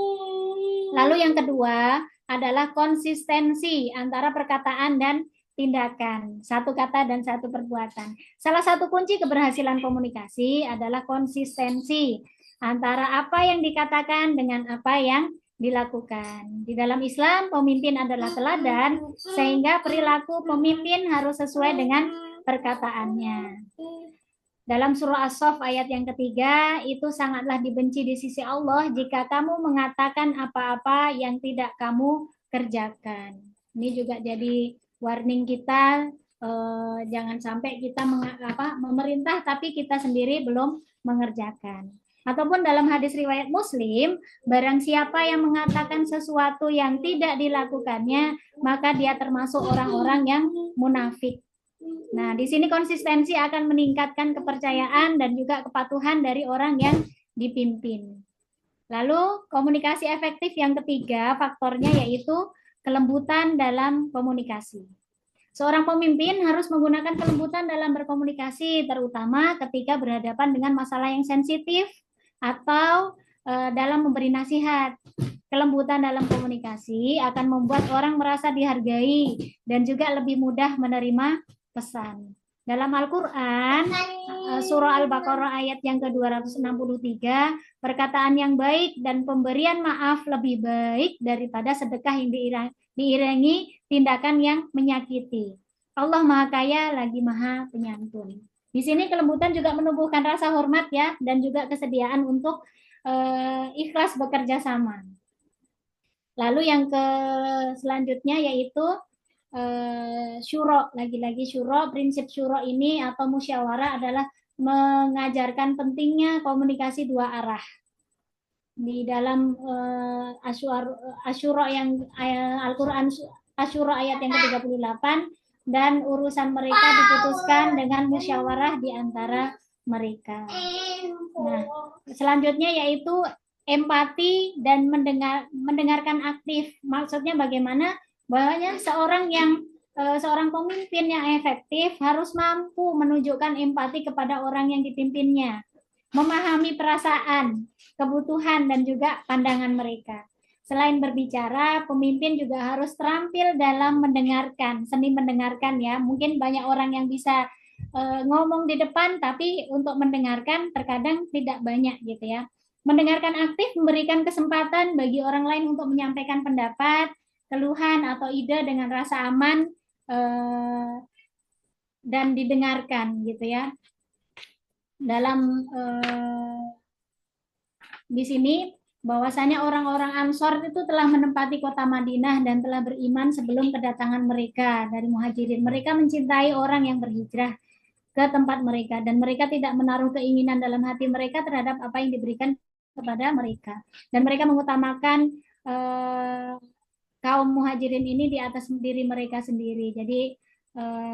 Lalu yang kedua adalah konsistensi antara perkataan dan tindakan, satu kata dan satu perbuatan. Salah satu kunci keberhasilan komunikasi adalah konsistensi antara apa yang dikatakan dengan apa yang dilakukan. Di dalam Islam, pemimpin adalah teladan, sehingga perilaku pemimpin harus sesuai dengan perkataannya. Dalam surah As-Saff ayat yang ketiga, itu sangatlah dibenci di sisi Allah jika kamu mengatakan apa-apa yang tidak kamu kerjakan. Ini juga jadi warning kita, jangan sampai kita memerintah tapi kita sendiri belum mengerjakan. Ataupun dalam hadis riwayat Muslim, barang siapa yang mengatakan sesuatu yang tidak dilakukannya, maka dia termasuk orang-orang yang munafik. Nah, di sini konsistensi akan meningkatkan kepercayaan dan juga kepatuhan dari orang yang dipimpin. Lalu, komunikasi efektif yang ketiga faktornya yaitu kelembutan dalam komunikasi. Seorang pemimpin harus menggunakan kelembutan dalam berkomunikasi, terutama ketika berhadapan dengan masalah yang sensitif atau dalam memberi nasihat. Kelembutan dalam komunikasi akan membuat orang merasa dihargai dan juga lebih mudah menerima pesan. Dalam Al-Quran, surah Al-Baqarah ayat yang ke-263, perkataan yang baik dan pemberian maaf lebih baik daripada sedekah yang diiringi tindakan yang menyakiti. Allah Maha Kaya lagi Maha Penyantun. Di sini kelembutan juga menumbuhkan rasa hormat ya, dan juga kesediaan untuk ikhlas bekerja sama. Lalu yang selanjutnya yaitu syuro, lagi-lagi syuro. Prinsip syuro ini atau musyawarah adalah mengajarkan pentingnya komunikasi dua arah. Di dalam Asyura yang Al-Quran Asyura ayat yang ke-38, dan urusan mereka diputuskan dengan musyawarah di antara mereka. Nah, selanjutnya yaitu empati dan mendengarkan aktif. Maksudnya bagaimana? Bahwanya seorang pemimpin yang efektif harus mampu menunjukkan empati kepada orang yang dipimpinnya, memahami perasaan, kebutuhan, dan juga pandangan mereka. Selain berbicara, pemimpin juga harus terampil dalam mendengarkan, seni mendengarkan ya. Mungkin banyak orang yang bisa ngomong di depan, tapi untuk mendengarkan terkadang tidak banyak gitu ya. Mendengarkan aktif memberikan kesempatan bagi orang lain untuk menyampaikan pendapat, keluhan atau ide dengan rasa aman dan didengarkan gitu ya. Dalam di sini bahwasanya orang-orang Ansor itu telah menempati kota Madinah dan telah beriman sebelum kedatangan mereka dari Muhajirin. Mereka mencintai orang yang berhijrah ke tempat mereka, dan mereka tidak menaruh keinginan dalam hati mereka terhadap apa yang diberikan kepada mereka, dan mereka mengutamakan kaum Muhajirin ini di atas diri mereka sendiri. Jadi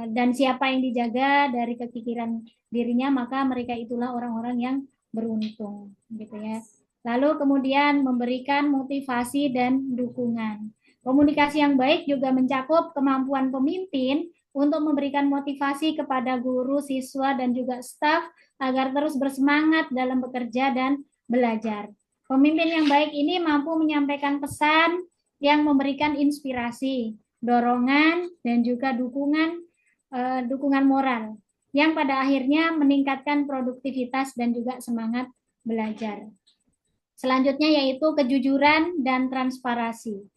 dan siapa yang dijaga dari kekikiran dirinya, maka mereka itulah orang-orang yang beruntung gitu ya. Lalu kemudian memberikan motivasi dan dukungan. Komunikasi yang baik juga mencakup kemampuan pemimpin untuk memberikan motivasi kepada guru, siswa, dan juga staf agar terus bersemangat dalam bekerja dan belajar. Pemimpin yang baik ini mampu menyampaikan pesan yang memberikan inspirasi, dorongan, dan juga dukungan moral yang pada akhirnya meningkatkan produktivitas dan juga semangat belajar. Selanjutnya yaitu kejujuran dan transparansi.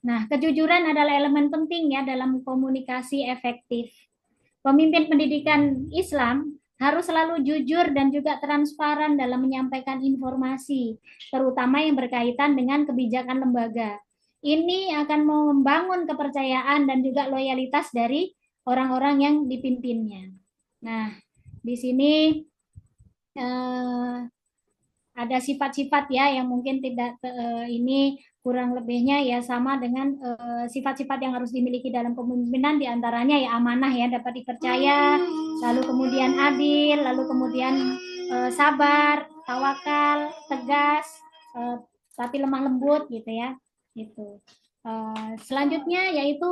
Nah, kejujuran adalah elemen penting ya dalam komunikasi efektif. Pemimpin pendidikan Islam harus selalu jujur dan juga transparan dalam menyampaikan informasi, terutama yang berkaitan dengan kebijakan lembaga. Ini akan membangun kepercayaan dan juga loyalitas dari orang-orang yang dipimpinnya. Nah, di sini ada sifat-sifat ya yang mungkin tidak ini kurang lebihnya ya sama dengan sifat-sifat yang harus dimiliki dalam kepemimpinan, diantaranya ya amanah ya, dapat dipercaya, lalu kemudian adil, lalu kemudian sabar, tawakal, tegas, tapi lemah lembut gitu ya. Itu. Selanjutnya yaitu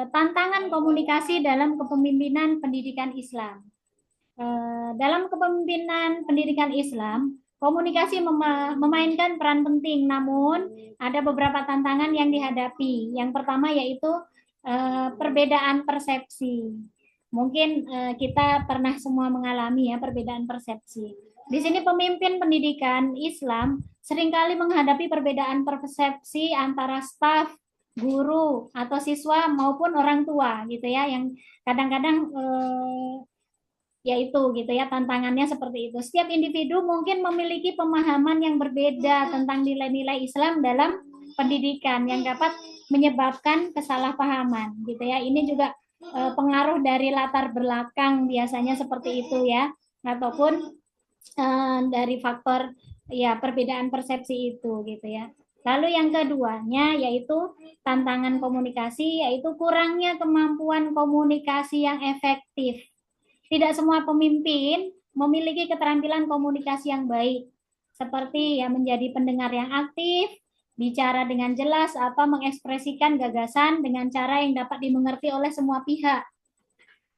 tantangan komunikasi dalam kepemimpinan pendidikan Islam. Dalam kepemimpinan pendidikan Islam, komunikasi memainkan peran penting, namun ada beberapa tantangan yang dihadapi. Yang pertama yaitu perbedaan persepsi. Mungkin kita pernah semua mengalami ya perbedaan persepsi. Di sini pemimpin pendidikan Islam seringkali menghadapi perbedaan persepsi antara staf, guru, atau siswa maupun orang tua gitu ya, yang kadang-kadang yaitu gitu ya tantangannya seperti itu. Setiap individu mungkin memiliki pemahaman yang berbeda tentang nilai-nilai Islam dalam pendidikan yang dapat menyebabkan kesalahpahaman gitu ya. Ini juga pengaruh dari latar belakang biasanya seperti itu ya, ataupun dari faktor ya perbedaan persepsi itu gitu ya. Lalu yang keduanya yaitu tantangan komunikasi, yaitu kurangnya kemampuan komunikasi yang efektif. Tidak semua pemimpin memiliki keterampilan komunikasi yang baik, seperti ya menjadi pendengar yang aktif, bicara dengan jelas, atau mengekspresikan gagasan dengan cara yang dapat dimengerti oleh semua pihak.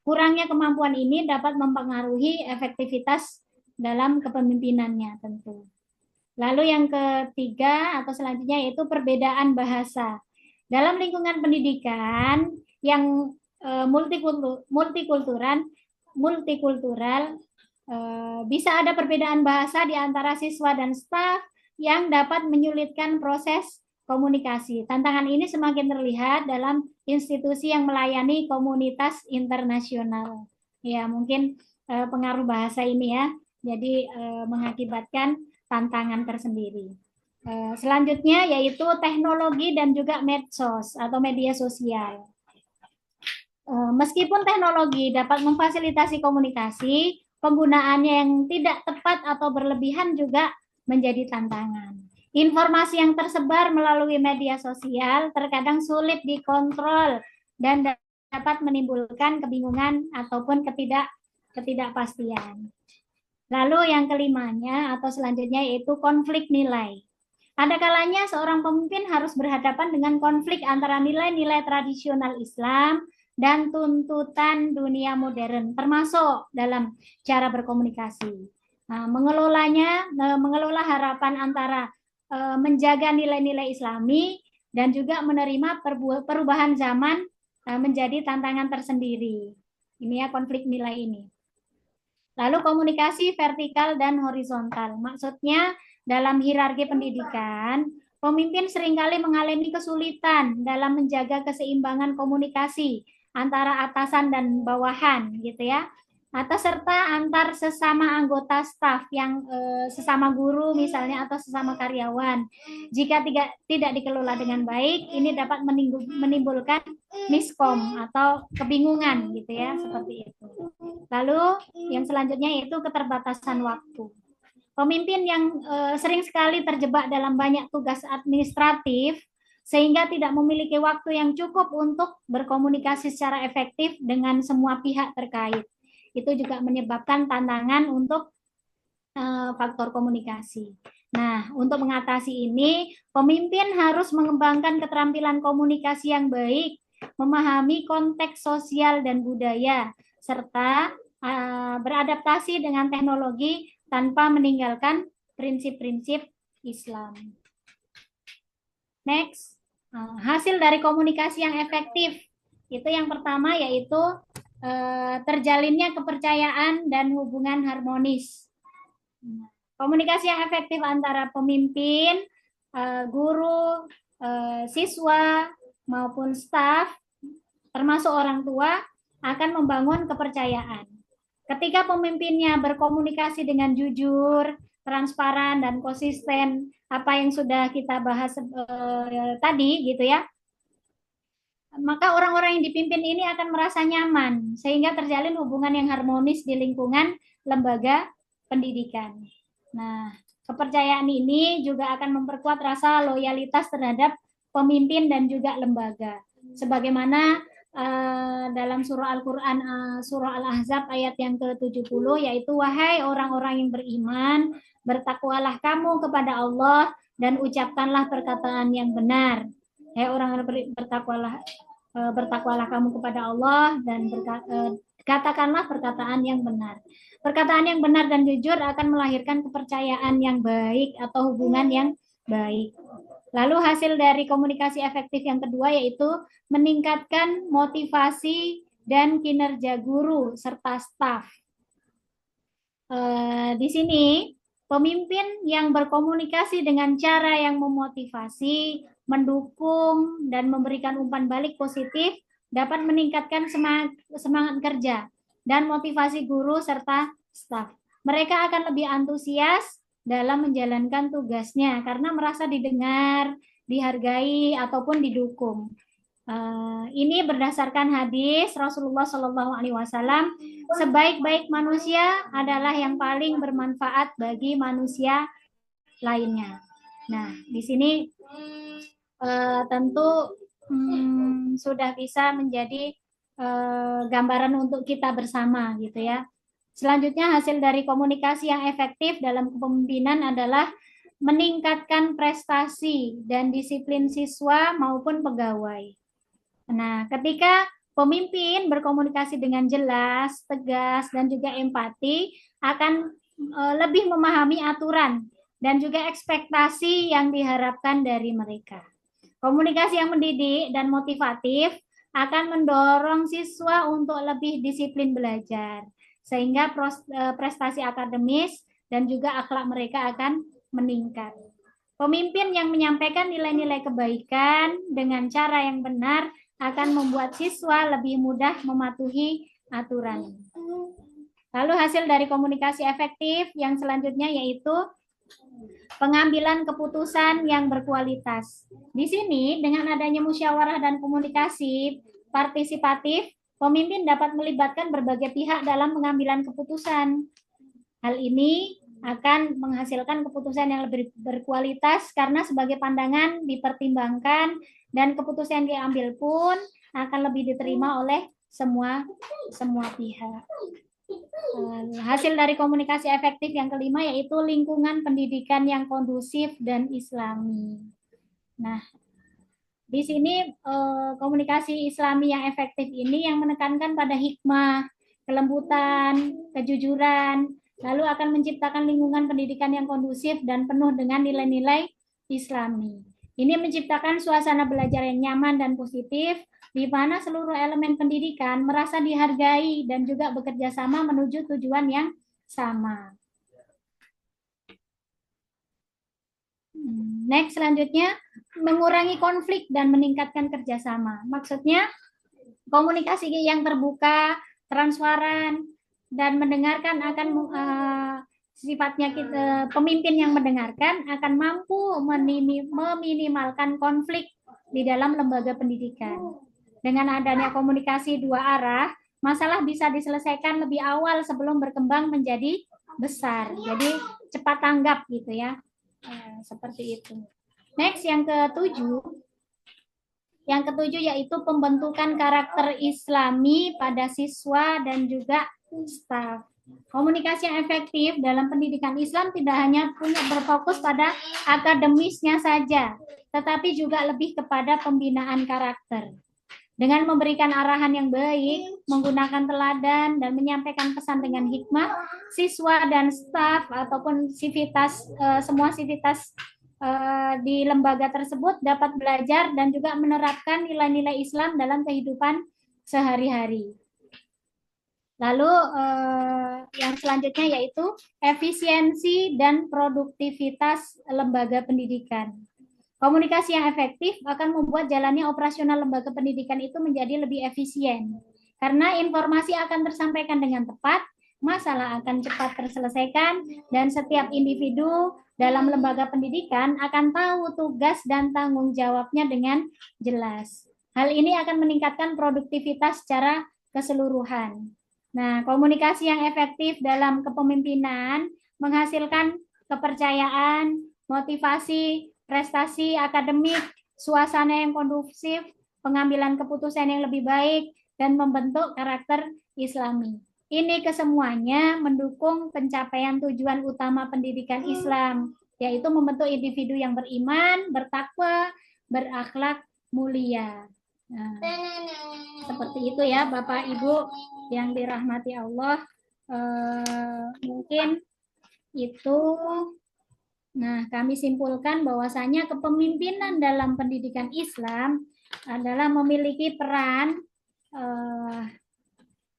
Kurangnya kemampuan ini dapat mempengaruhi efektivitas dalam kepemimpinannya tentu. Lalu yang ketiga atau selanjutnya yaitu perbedaan bahasa. Dalam lingkungan pendidikan yang multikultural, bisa ada perbedaan bahasa di antara siswa dan staf yang dapat menyulitkan proses komunikasi. Tantangan ini semakin terlihat dalam institusi yang melayani komunitas internasional. Ya, mungkin pengaruh bahasa ini ya, jadi mengakibatkan tantangan tersendiri. Selanjutnya yaitu teknologi dan juga medsos atau media sosial. Meskipun teknologi dapat memfasilitasi komunikasi, penggunaannya yang tidak tepat atau berlebihan juga menjadi tantangan. Informasi yang tersebar melalui media sosial terkadang sulit dikontrol dan dapat menimbulkan kebingungan ataupun ketidakpastian. Lalu yang kelimanya atau selanjutnya yaitu konflik nilai. Ada kalanya seorang pemimpin harus berhadapan dengan konflik antara nilai-nilai tradisional Islam dan tuntutan dunia modern, termasuk dalam cara berkomunikasi. Nah, mengelola harapan antara menjaga nilai-nilai Islami dan juga menerima perubahan zaman menjadi tantangan tersendiri. Ini ya konflik nilai ini. Lalu komunikasi vertikal dan horizontal. Maksudnya dalam hierarki pendidikan, pemimpin seringkali mengalami kesulitan dalam menjaga keseimbangan komunikasi antara atasan dan bawahan gitu ya, atau serta antar sesama anggota staf yang sesama guru misalnya atau sesama karyawan. Jika tidak dikelola dengan baik, ini dapat menimbulkan miskom atau kebingungan gitu ya, seperti itu. Lalu yang selanjutnya yaitu keterbatasan waktu. Pemimpin yang sering sekali terjebak dalam banyak tugas administratif sehingga tidak memiliki waktu yang cukup untuk berkomunikasi secara efektif dengan semua pihak terkait. Itu juga menyebabkan tantangan untuk faktor komunikasi. Nah, untuk mengatasi ini, pemimpin harus mengembangkan keterampilan komunikasi yang baik, memahami konteks sosial dan budaya, serta beradaptasi dengan teknologi tanpa meninggalkan prinsip-prinsip Islam. Next, hasil dari komunikasi yang efektif. Itu yang pertama yaitu terjalinnya kepercayaan dan hubungan harmonis. Komunikasi yang efektif antara pemimpin, guru, siswa, maupun staf, termasuk orang tua, akan membangun kepercayaan. Ketika pemimpinnya berkomunikasi dengan jujur, transparan, dan konsisten, apa yang sudah kita bahas tadi, gitu ya, maka orang-orang yang dipimpin ini akan merasa nyaman, sehingga terjalin hubungan yang harmonis di lingkungan lembaga pendidikan. Nah, kepercayaan ini juga akan memperkuat rasa loyalitas terhadap pemimpin dan juga lembaga. Sebagaimana dalam surah Al-Quran, surah Al-Ahzab ayat yang ke-70, yaitu, wahai orang-orang yang beriman, bertakwalah kamu kepada Allah dan ucapkanlah perkataan yang benar. Hai orang bertakwalah kamu kepada Allah dan katakanlah perkataan yang benar. Perkataan yang benar dan jujur akan melahirkan kepercayaan yang baik atau hubungan yang baik. Lalu hasil dari komunikasi efektif yang kedua yaitu meningkatkan motivasi dan kinerja guru serta staf. Di sini pemimpin yang berkomunikasi dengan cara yang memotivasi, mendukung, dan memberikan umpan balik positif dapat meningkatkan semangat kerja dan motivasi guru serta staf. Mereka akan lebih antusias dalam menjalankan tugasnya karena merasa didengar, dihargai, ataupun didukung. Ini berdasarkan hadis Rasulullah Shallallahu Alaihi Wasallam, sebaik-baik manusia adalah yang paling bermanfaat bagi manusia lainnya. Nah, di sini tentu sudah bisa menjadi gambaran untuk kita bersama, gitu ya. Selanjutnya hasil dari komunikasi yang efektif dalam kepemimpinan adalah meningkatkan prestasi dan disiplin siswa maupun pegawai. Nah, ketika pemimpin berkomunikasi dengan jelas, tegas, dan juga empati, akan lebih memahami aturan dan juga ekspektasi yang diharapkan dari mereka. Komunikasi yang mendidik dan motivatif akan mendorong siswa untuk lebih disiplin belajar, sehingga prestasi akademis dan juga akhlak mereka akan meningkat. Pemimpin yang menyampaikan nilai-nilai kebaikan dengan cara yang benar akan membuat siswa lebih mudah mematuhi aturan. Lalu hasil dari komunikasi efektif yang selanjutnya yaitu pengambilan keputusan yang berkualitas. Di sini dengan adanya musyawarah dan komunikasi partisipatif, pemimpin dapat melibatkan berbagai pihak dalam pengambilan keputusan. Hal ini akan menghasilkan keputusan yang lebih berkualitas karena sebagai pandangan dipertimbangkan dan keputusan yang diambil pun akan lebih diterima oleh semua pihak. Hasil dari komunikasi efektif yang kelima yaitu lingkungan pendidikan yang kondusif dan islami. Nah, di sini komunikasi islami yang efektif ini yang menekankan pada hikmah, kelembutan, kejujuran, lalu akan menciptakan lingkungan pendidikan yang kondusif dan penuh dengan nilai-nilai islami. Ini menciptakan suasana belajar yang nyaman dan positif, di mana seluruh elemen pendidikan merasa dihargai dan juga bekerja sama menuju tujuan yang sama. Next, selanjutnya, mengurangi konflik dan meningkatkan kerjasama. Maksudnya, komunikasi yang terbuka, transparan, dan mendengarkan akan sifatnya pemimpin yang mendengarkan akan mampu meminimalkan konflik di dalam lembaga pendidikan. Dengan adanya komunikasi dua arah, masalah bisa diselesaikan lebih awal sebelum berkembang menjadi besar. Jadi cepat tanggap gitu ya. Seperti itu. Next, yang ketujuh. Yang ketujuh yaitu pembentukan karakter islami pada siswa dan juga staf. Komunikasi yang efektif dalam pendidikan Islam tidak hanya punya berfokus pada akademisnya saja, tetapi juga lebih kepada pembinaan karakter. Dengan memberikan arahan yang baik, menggunakan teladan, dan menyampaikan pesan dengan hikmah, siswa dan staf ataupun semua sivitas di lembaga tersebut dapat belajar dan juga menerapkan nilai-nilai Islam dalam kehidupan sehari-hari. Lalu yang selanjutnya yaitu efisiensi dan produktivitas lembaga pendidikan. Komunikasi yang efektif akan membuat jalannya operasional lembaga pendidikan itu menjadi lebih efisien. Karena informasi akan tersampaikan dengan tepat, masalah akan cepat terselesaikan, dan setiap individu dalam lembaga pendidikan akan tahu tugas dan tanggung jawabnya dengan jelas. Hal ini akan meningkatkan produktivitas secara keseluruhan. Nah, komunikasi yang efektif dalam kepemimpinan menghasilkan kepercayaan, motivasi, prestasi akademik, suasana yang kondusif, pengambilan keputusan yang lebih baik, dan membentuk karakter Islami. Ini kesemuanya mendukung pencapaian tujuan utama pendidikan Islam, yaitu membentuk individu yang beriman, bertakwa, berakhlak mulia. Nah, seperti itu ya Bapak Ibu yang dirahmati Allah. Mungkin itu. Nah, kami simpulkan bahwasanya kepemimpinan dalam pendidikan Islam adalah memiliki peran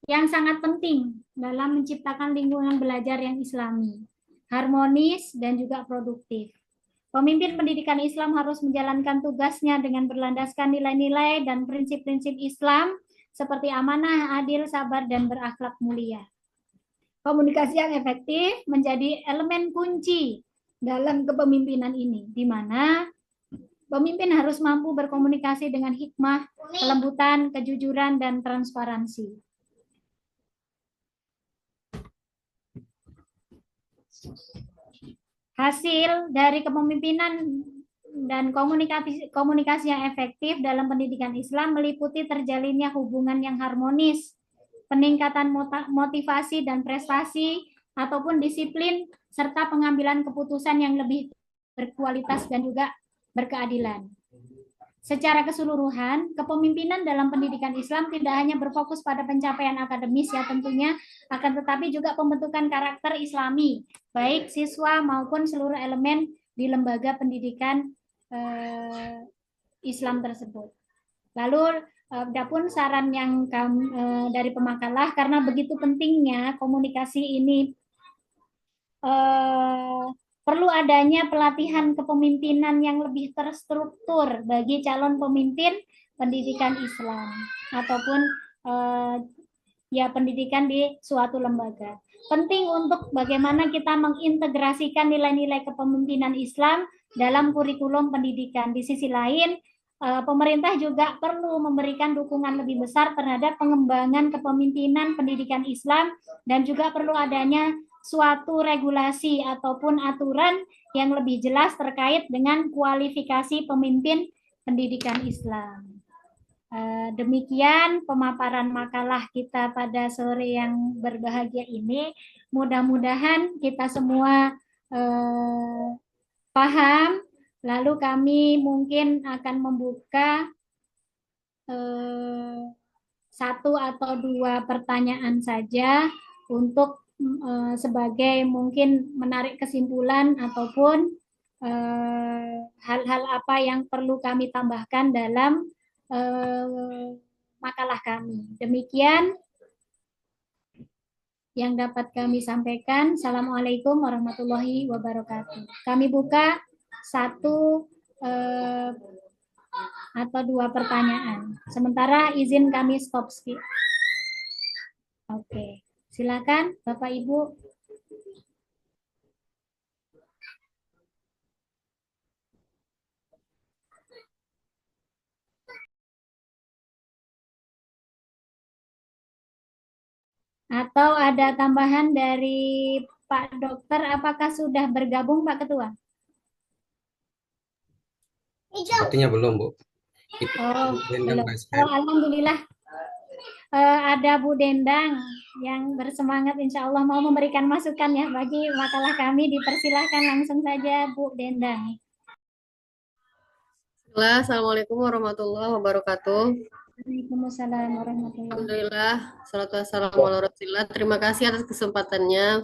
yang sangat penting dalam menciptakan lingkungan belajar yang islami, harmonis, dan juga produktif. Pemimpin pendidikan Islam harus menjalankan tugasnya dengan berlandaskan nilai-nilai dan prinsip-prinsip Islam seperti amanah, adil, sabar, dan berakhlak mulia. Komunikasi yang efektif menjadi elemen kunci dalam kepemimpinan ini, di mana pemimpin harus mampu berkomunikasi dengan hikmah, kelembutan, kejujuran, dan transparansi. Hasil dari kepemimpinan dan komunikasi yang efektif dalam pendidikan Islam meliputi terjalinnya hubungan yang harmonis, peningkatan motivasi dan prestasi, ataupun disiplin, serta pengambilan keputusan yang lebih berkualitas dan juga berkeadilan. Secara keseluruhan, kepemimpinan dalam pendidikan Islam tidak hanya berfokus pada pencapaian akademis ya tentunya, akan tetapi juga pembentukan karakter Islami, baik siswa maupun seluruh elemen di lembaga pendidikan Islam tersebut. Lalu adapun saran yang dari pemakalah, karena begitu pentingnya komunikasi ini, perlu adanya pelatihan kepemimpinan yang lebih terstruktur bagi calon pemimpin pendidikan Islam ataupun ya pendidikan di suatu lembaga. Penting untuk bagaimana kita mengintegrasikan nilai-nilai kepemimpinan Islam dalam kurikulum pendidikan. Di sisi lain, pemerintah juga perlu memberikan dukungan lebih besar terhadap pengembangan kepemimpinan pendidikan Islam dan juga perlu adanya suatu regulasi ataupun aturan yang lebih jelas terkait dengan kualifikasi pemimpin pendidikan Islam. Demikian pemaparan makalah kita pada sore yang berbahagia ini. Mudah-mudahan kita semua paham. Lalu kami mungkin akan membuka satu atau dua pertanyaan saja untuk sebagai mungkin menarik kesimpulan ataupun hal-hal apa yang perlu kami tambahkan dalam makalah kami. Demikian yang dapat kami sampaikan. Assalamualaikum warahmatullahi wabarakatuh. Kami buka satu atau dua pertanyaan. Sementara izin kami stop skip. Oke. Silakan Bapak Ibu. Atau ada tambahan dari Pak Dokter, apakah sudah bergabung Pak Ketua? Sepertinya belum, Bu. Oh, belum. Oh, alhamdulillah. Ada Bu Dendang yang bersemangat insya Allah mau memberikan masukan ya bagi makalah kami. Dipersilahkan langsung saja Bu Dendang. Assalamualaikum warahmatullahi wabarakatuh. Waalaikumsalam warahmatullahi wabarakatuh. Alhamdulillah, salatu wassalamu ala rasulillah. Terima kasih atas kesempatannya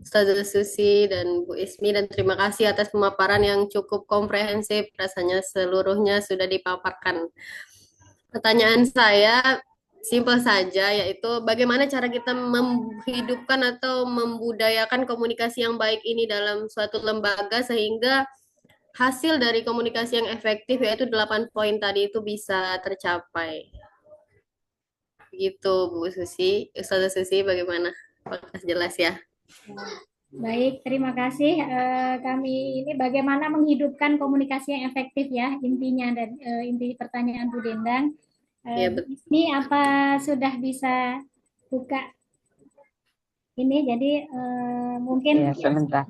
Ustazah Susi dan Bu Ismi, dan terima kasih atas pemaparan yang cukup komprehensif. Rasanya seluruhnya sudah dipaparkan. Pertanyaan saya simpel saja, yaitu bagaimana cara kita menghidupkan atau membudayakan komunikasi yang baik ini dalam suatu lembaga sehingga hasil dari komunikasi yang efektif, yaitu 8 poin tadi itu bisa tercapai. Gitu Bu Susi. Ustazah Susi bagaimana? Apakah jelas ya? Baik, terima kasih. Kami ini bagaimana menghidupkan komunikasi yang efektif ya, intinya dan inti pertanyaan Bu Dendang. Ya, betul. Ini apa sudah bisa buka ini? Jadi mungkin Ya, sebentar.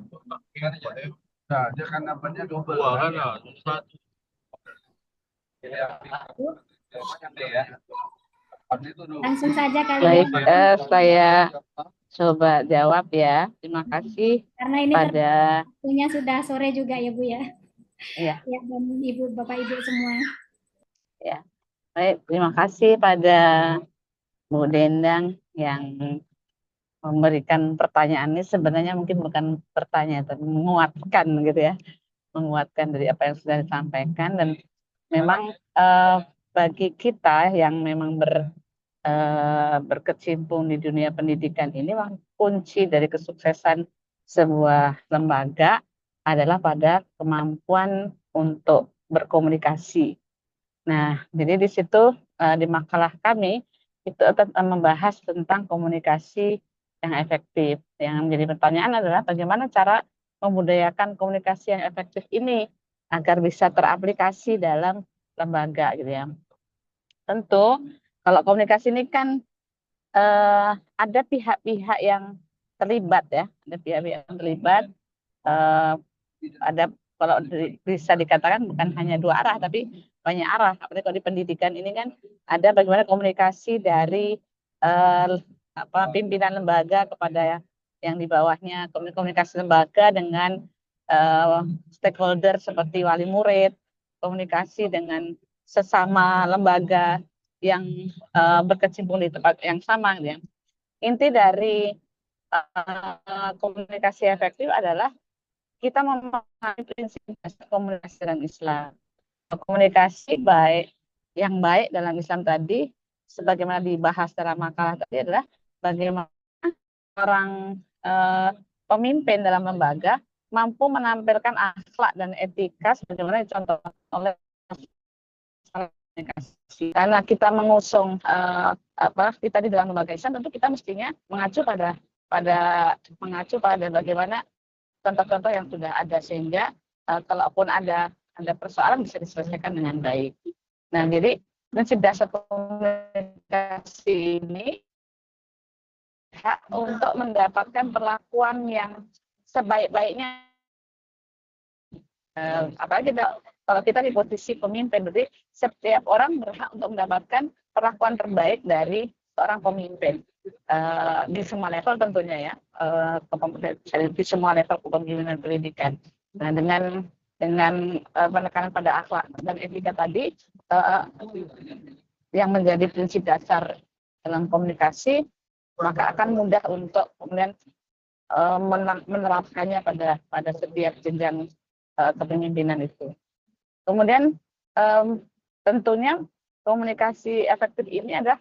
Nah, dia kan namanya double. langsung saja kali Baik, ya. saya coba jawab ya. Terima terima kasih Karena ini pada waktunya sudah sore juga ya Bu ya. ya Ya, dan Ibu, Bapak, Ibu semua. ya baik, terima kasih pada Bu Dendang yang memberikan pertanyaan ini. Sebenarnya mungkin bukan pertanyaan tapi menguatkan gitu ya, menguatkan dari apa yang sudah disampaikan. Dan memang bagi kita yang memang berkecimpung di dunia pendidikan ini, memang kunci dari kesuksesan sebuah lembaga adalah pada kemampuan untuk berkomunikasi. Nah, jadi di situ di makalah kami itu membahas tentang komunikasi yang efektif. Yang menjadi pertanyaan adalah bagaimana cara membudayakan komunikasi yang efektif ini agar bisa teraplikasi dalam lembaga gitu ya. Tentu kalau komunikasi ini kan ada pihak-pihak yang terlibat ya, ada pihak-pihak yang terlibat. Eh, ada kalau bisa dikatakan bukan hanya dua arah tapi banyak arah. Apalagi kalau di pendidikan ini kan ada bagaimana komunikasi dari eh, pimpinan lembaga kepada yang di bawahnya, komunikasi lembaga dengan stakeholder seperti wali murid, komunikasi dengan sesama lembaga yang berkecimpung di tempat yang sama gitu ya. Inti dari komunikasi efektif adalah kita memahami prinsip dasar komunikasi dalam Islam. Komunikasi yang baik dalam Islam tadi, sebagaimana dibahas dalam makalah tadi adalah bagaimana orang pemimpin dalam lembaga mampu menampilkan akhlak dan etika sebagaimana dicontohkan oleh komunikasi. Karena kita mengusung kita di dalam lembaga Islam, tentu kita mestinya mengacu pada bagaimana contoh-contoh yang sudah ada, sehingga kalaupun ada persoalan bisa diselesaikan dengan baik. Nah, jadi prinsip dasar komunikasi ini hak untuk mendapatkan perlakuan yang sebaik-baiknya. Apalagi kalau kita di posisi pemimpin, jadi setiap orang berhak untuk mendapatkan perlakuan terbaik dari seorang pemimpin di semua level tentunya ya, di semua level kepemimpinan pendidikan. Nah, dengan penekanan pada akhlak dan etika tadi yang menjadi prinsip dasar dalam komunikasi, maka akan mudah untuk kemudian menerapkannya pada setiap jenjang kepemimpinan itu. Kemudian tentunya komunikasi efektif ini adalah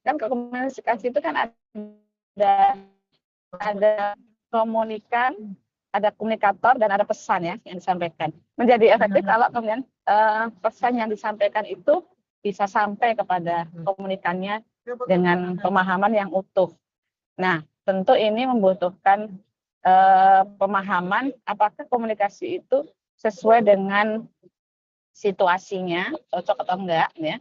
kan komunikasi itu kan ada komunikan, ada komunikator dan ada pesan ya yang disampaikan. Menjadi efektif kalau kemudian pesan yang disampaikan itu bisa sampai kepada komunikannya dengan pemahaman yang utuh. Nah, tentu ini membutuhkan pemahaman apakah komunikasi itu sesuai dengan situasinya, cocok atau enggak ya.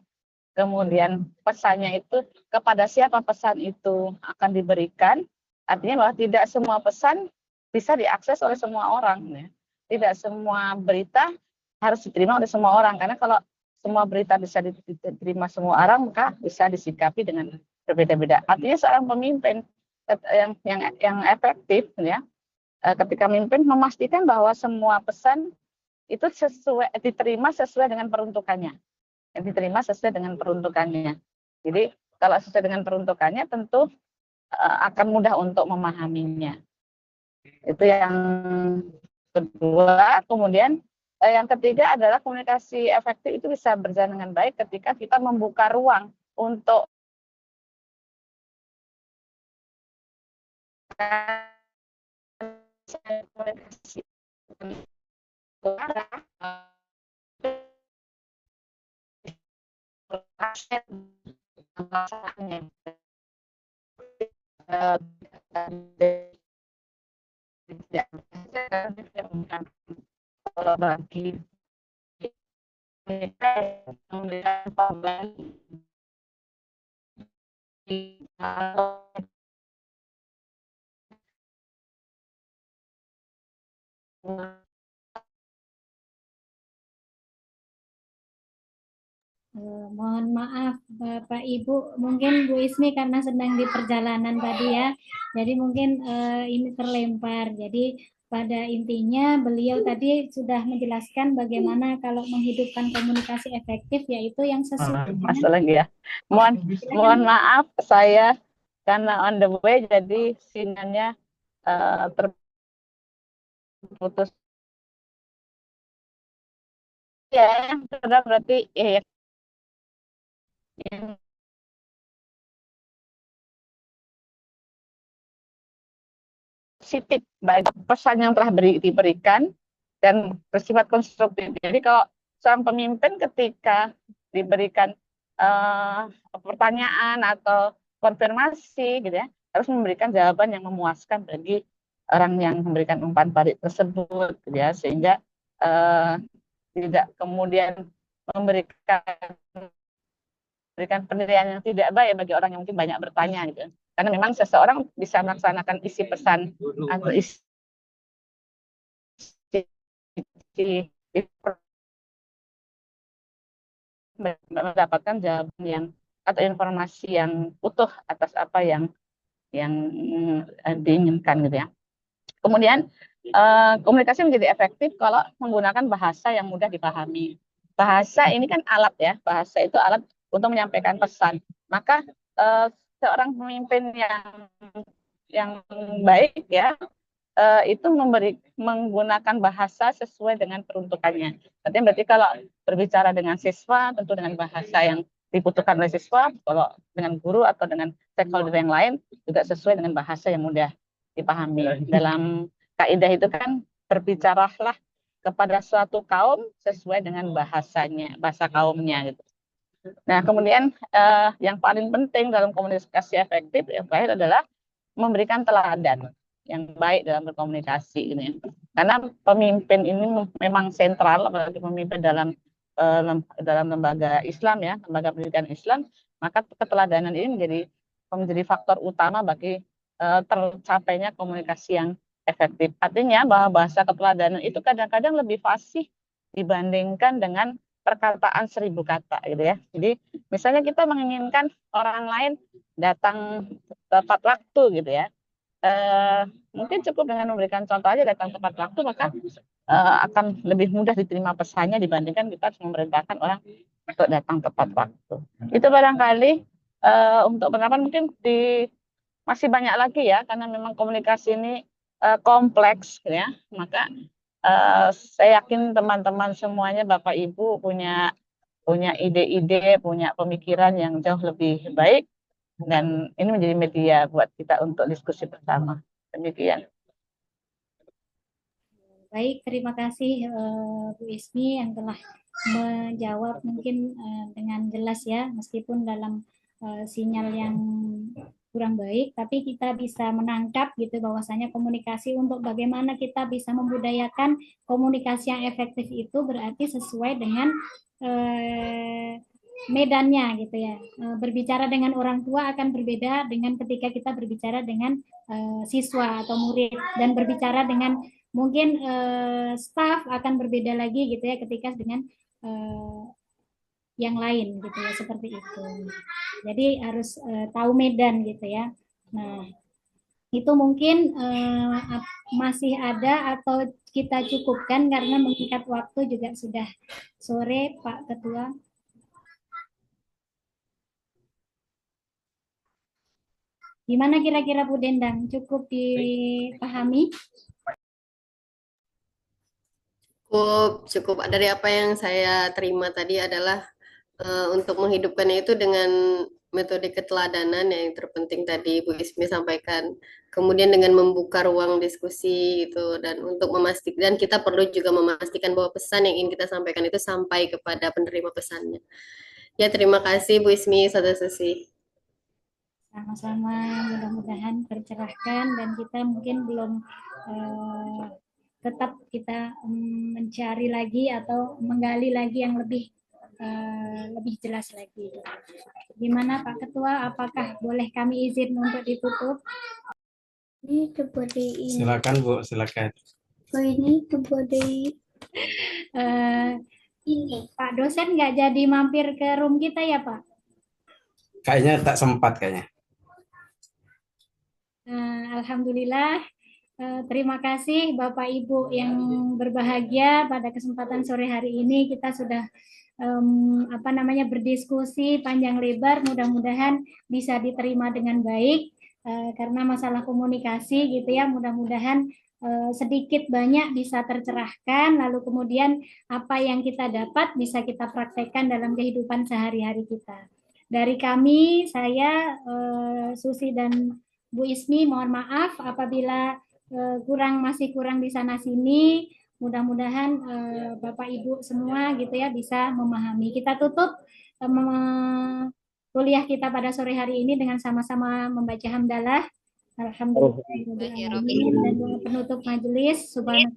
Kemudian pesannya itu kepada siapa pesan itu akan diberikan. Artinya bahwa tidak semua pesan bisa diakses oleh semua orang ya. Tidak semua berita harus diterima oleh semua orang, karena kalau semua berita bisa diterima semua orang maka bisa disikapi dengan berbeda-beda. Artinya seorang pemimpin yang efektif ya, ketika memimpin memastikan bahwa semua pesan itu diterima sesuai dengan peruntukannya. Yang diterima sesuai dengan peruntukannya. Jadi kalau sesuai dengan peruntukannya tentu akan mudah untuk memahaminya. Itu yang kedua. Kemudian yang ketiga adalah komunikasi efektif itu bisa berjalan dengan baik ketika kita membuka ruang untuk komunikasi kalau bagi mereka yang memberikan korban Mohon maaf Bapak Ibu, mungkin Bu Ismi karena sedang di perjalanan tadi ya, jadi mungkin ini terlempar. Jadi pada intinya beliau tadi sudah menjelaskan bagaimana kalau menghidupkan komunikasi efektif, yaitu yang sesuai dengan Mas lagi ya. Mohon maaf saya karena on the way jadi sinyalnya terputus. Ya, yang kedua berarti yang positif baik pesan yang telah diberikan dan bersifat konstruktif. Jadi kalau seorang pemimpin ketika diberikan pertanyaan atau konfirmasi gitu ya, harus memberikan jawaban yang memuaskan bagi orang yang memberikan umpan balik tersebut gitu ya, sehingga tidak kemudian memberikan penilaian yang tidak baik bagi orang yang mungkin banyak bertanya gitu. Karena memang seseorang bisa melaksanakan isi pesan atau isi mendapatkan jawaban yang atau informasi yang utuh atas apa yang diinginkan gitu ya. Kemudian komunikasi menjadi efektif kalau menggunakan bahasa yang mudah dipahami. Bahasa ini kan alat ya, bahasa itu alat untuk menyampaikan pesan. Maka seorang pemimpin yang baik ya itu menggunakan bahasa sesuai dengan peruntukannya. Artinya berarti kalau berbicara dengan siswa tentu dengan bahasa yang dibutuhkan oleh siswa, kalau dengan guru atau dengan stakeholder yang lain juga sesuai dengan bahasa yang mudah dipahami. Dalam kaidah itu kan berbicaralah kepada suatu kaum sesuai dengan bahasanya, bahasa kaumnya gitu. Nah, kemudian yang paling penting dalam komunikasi efektif yang terakhir adalah memberikan teladan yang baik dalam berkomunikasi ini. Karena pemimpin ini memang sentral, apalagi pemimpin dalam lembaga Islam ya, lembaga pendidikan Islam, maka keteladanan ini menjadi faktor utama bagi tercapainya komunikasi yang efektif. Artinya bahwa bahasa keteladanan itu kadang-kadang lebih fasih dibandingkan dengan perkataan 1000 kata gitu ya. Jadi misalnya kita menginginkan orang lain datang tepat waktu gitu ya. Mungkin cukup dengan memberikan contoh aja datang tepat waktu, maka akan lebih mudah diterima pesannya dibandingkan kita harus memerintahkan orang untuk datang tepat waktu. Itu barangkali untuk penerapan mungkin masih banyak lagi ya, karena memang komunikasi ini kompleks ya. Maka saya yakin teman-teman semuanya, Bapak Ibu punya ide-ide, punya pemikiran yang jauh lebih baik, dan ini menjadi media buat kita untuk diskusi bersama. Demikian. Baik, terima kasih Bu Ismi yang telah menjawab mungkin dengan jelas ya, meskipun dalam sinyal yang kurang baik, tapi kita bisa menangkap gitu bahwasanya komunikasi untuk bagaimana kita bisa membudayakan komunikasi yang efektif itu berarti sesuai dengan medannya gitu ya. Berbicara dengan orang tua akan berbeda dengan ketika kita berbicara dengan siswa atau murid, dan berbicara dengan mungkin staff akan berbeda lagi gitu ya ketika dengan yang lain gitu ya, seperti itu. Jadi harus tahu medan gitu ya. Nah, itu mungkin masih ada atau kita cukupkan karena mengikat waktu juga sudah sore, Pak Ketua. Gimana kira-kira Bu Dendang? Cukup dipahami? Cukup dari apa yang saya terima tadi adalah untuk menghidupkannya itu dengan metode keteladanan yang terpenting tadi Bu Ismi sampaikan. Kemudian dengan membuka ruang diskusi itu, dan untuk memastikan, dan kita perlu juga memastikan bahwa pesan yang ingin kita sampaikan itu sampai kepada penerima pesannya. Ya, terima kasih Bu Ismi, Saudara Susi. Sama-sama, mudah-mudahan tercerahkan dan kita mungkin belum tetap kita mencari lagi atau menggali lagi yang lebih jelas lagi. Gimana Pak Ketua, apakah boleh kami izin untuk ditutup? Ini kepada ini. Silakan Bu, silakan. Ini kepada Ini. Pak dosen nggak jadi mampir ke room kita ya, Pak? Kayaknya tak sempat kayaknya. Alhamdulillah. Terima kasih Bapak Ibu yang berbahagia pada kesempatan sore hari ini kita sudah berdiskusi panjang lebar. Mudah-mudahan bisa diterima dengan baik karena masalah komunikasi gitu ya. Mudah-mudahan sedikit banyak bisa tercerahkan. Lalu kemudian apa yang kita dapat bisa kita praktekkan dalam kehidupan sehari-hari kita. Dari kami, saya Susi dan Bu Ismi, mohon maaf apabila masih kurang di sana sini. Mudah-mudahan Bapak Ibu semua gitu ya bisa memahami. Kita tutup kuliah kita pada sore hari ini dengan sama-sama membaca hamdalah. Alhamdulillah. Dan doa penutup majelis. Subhanallah.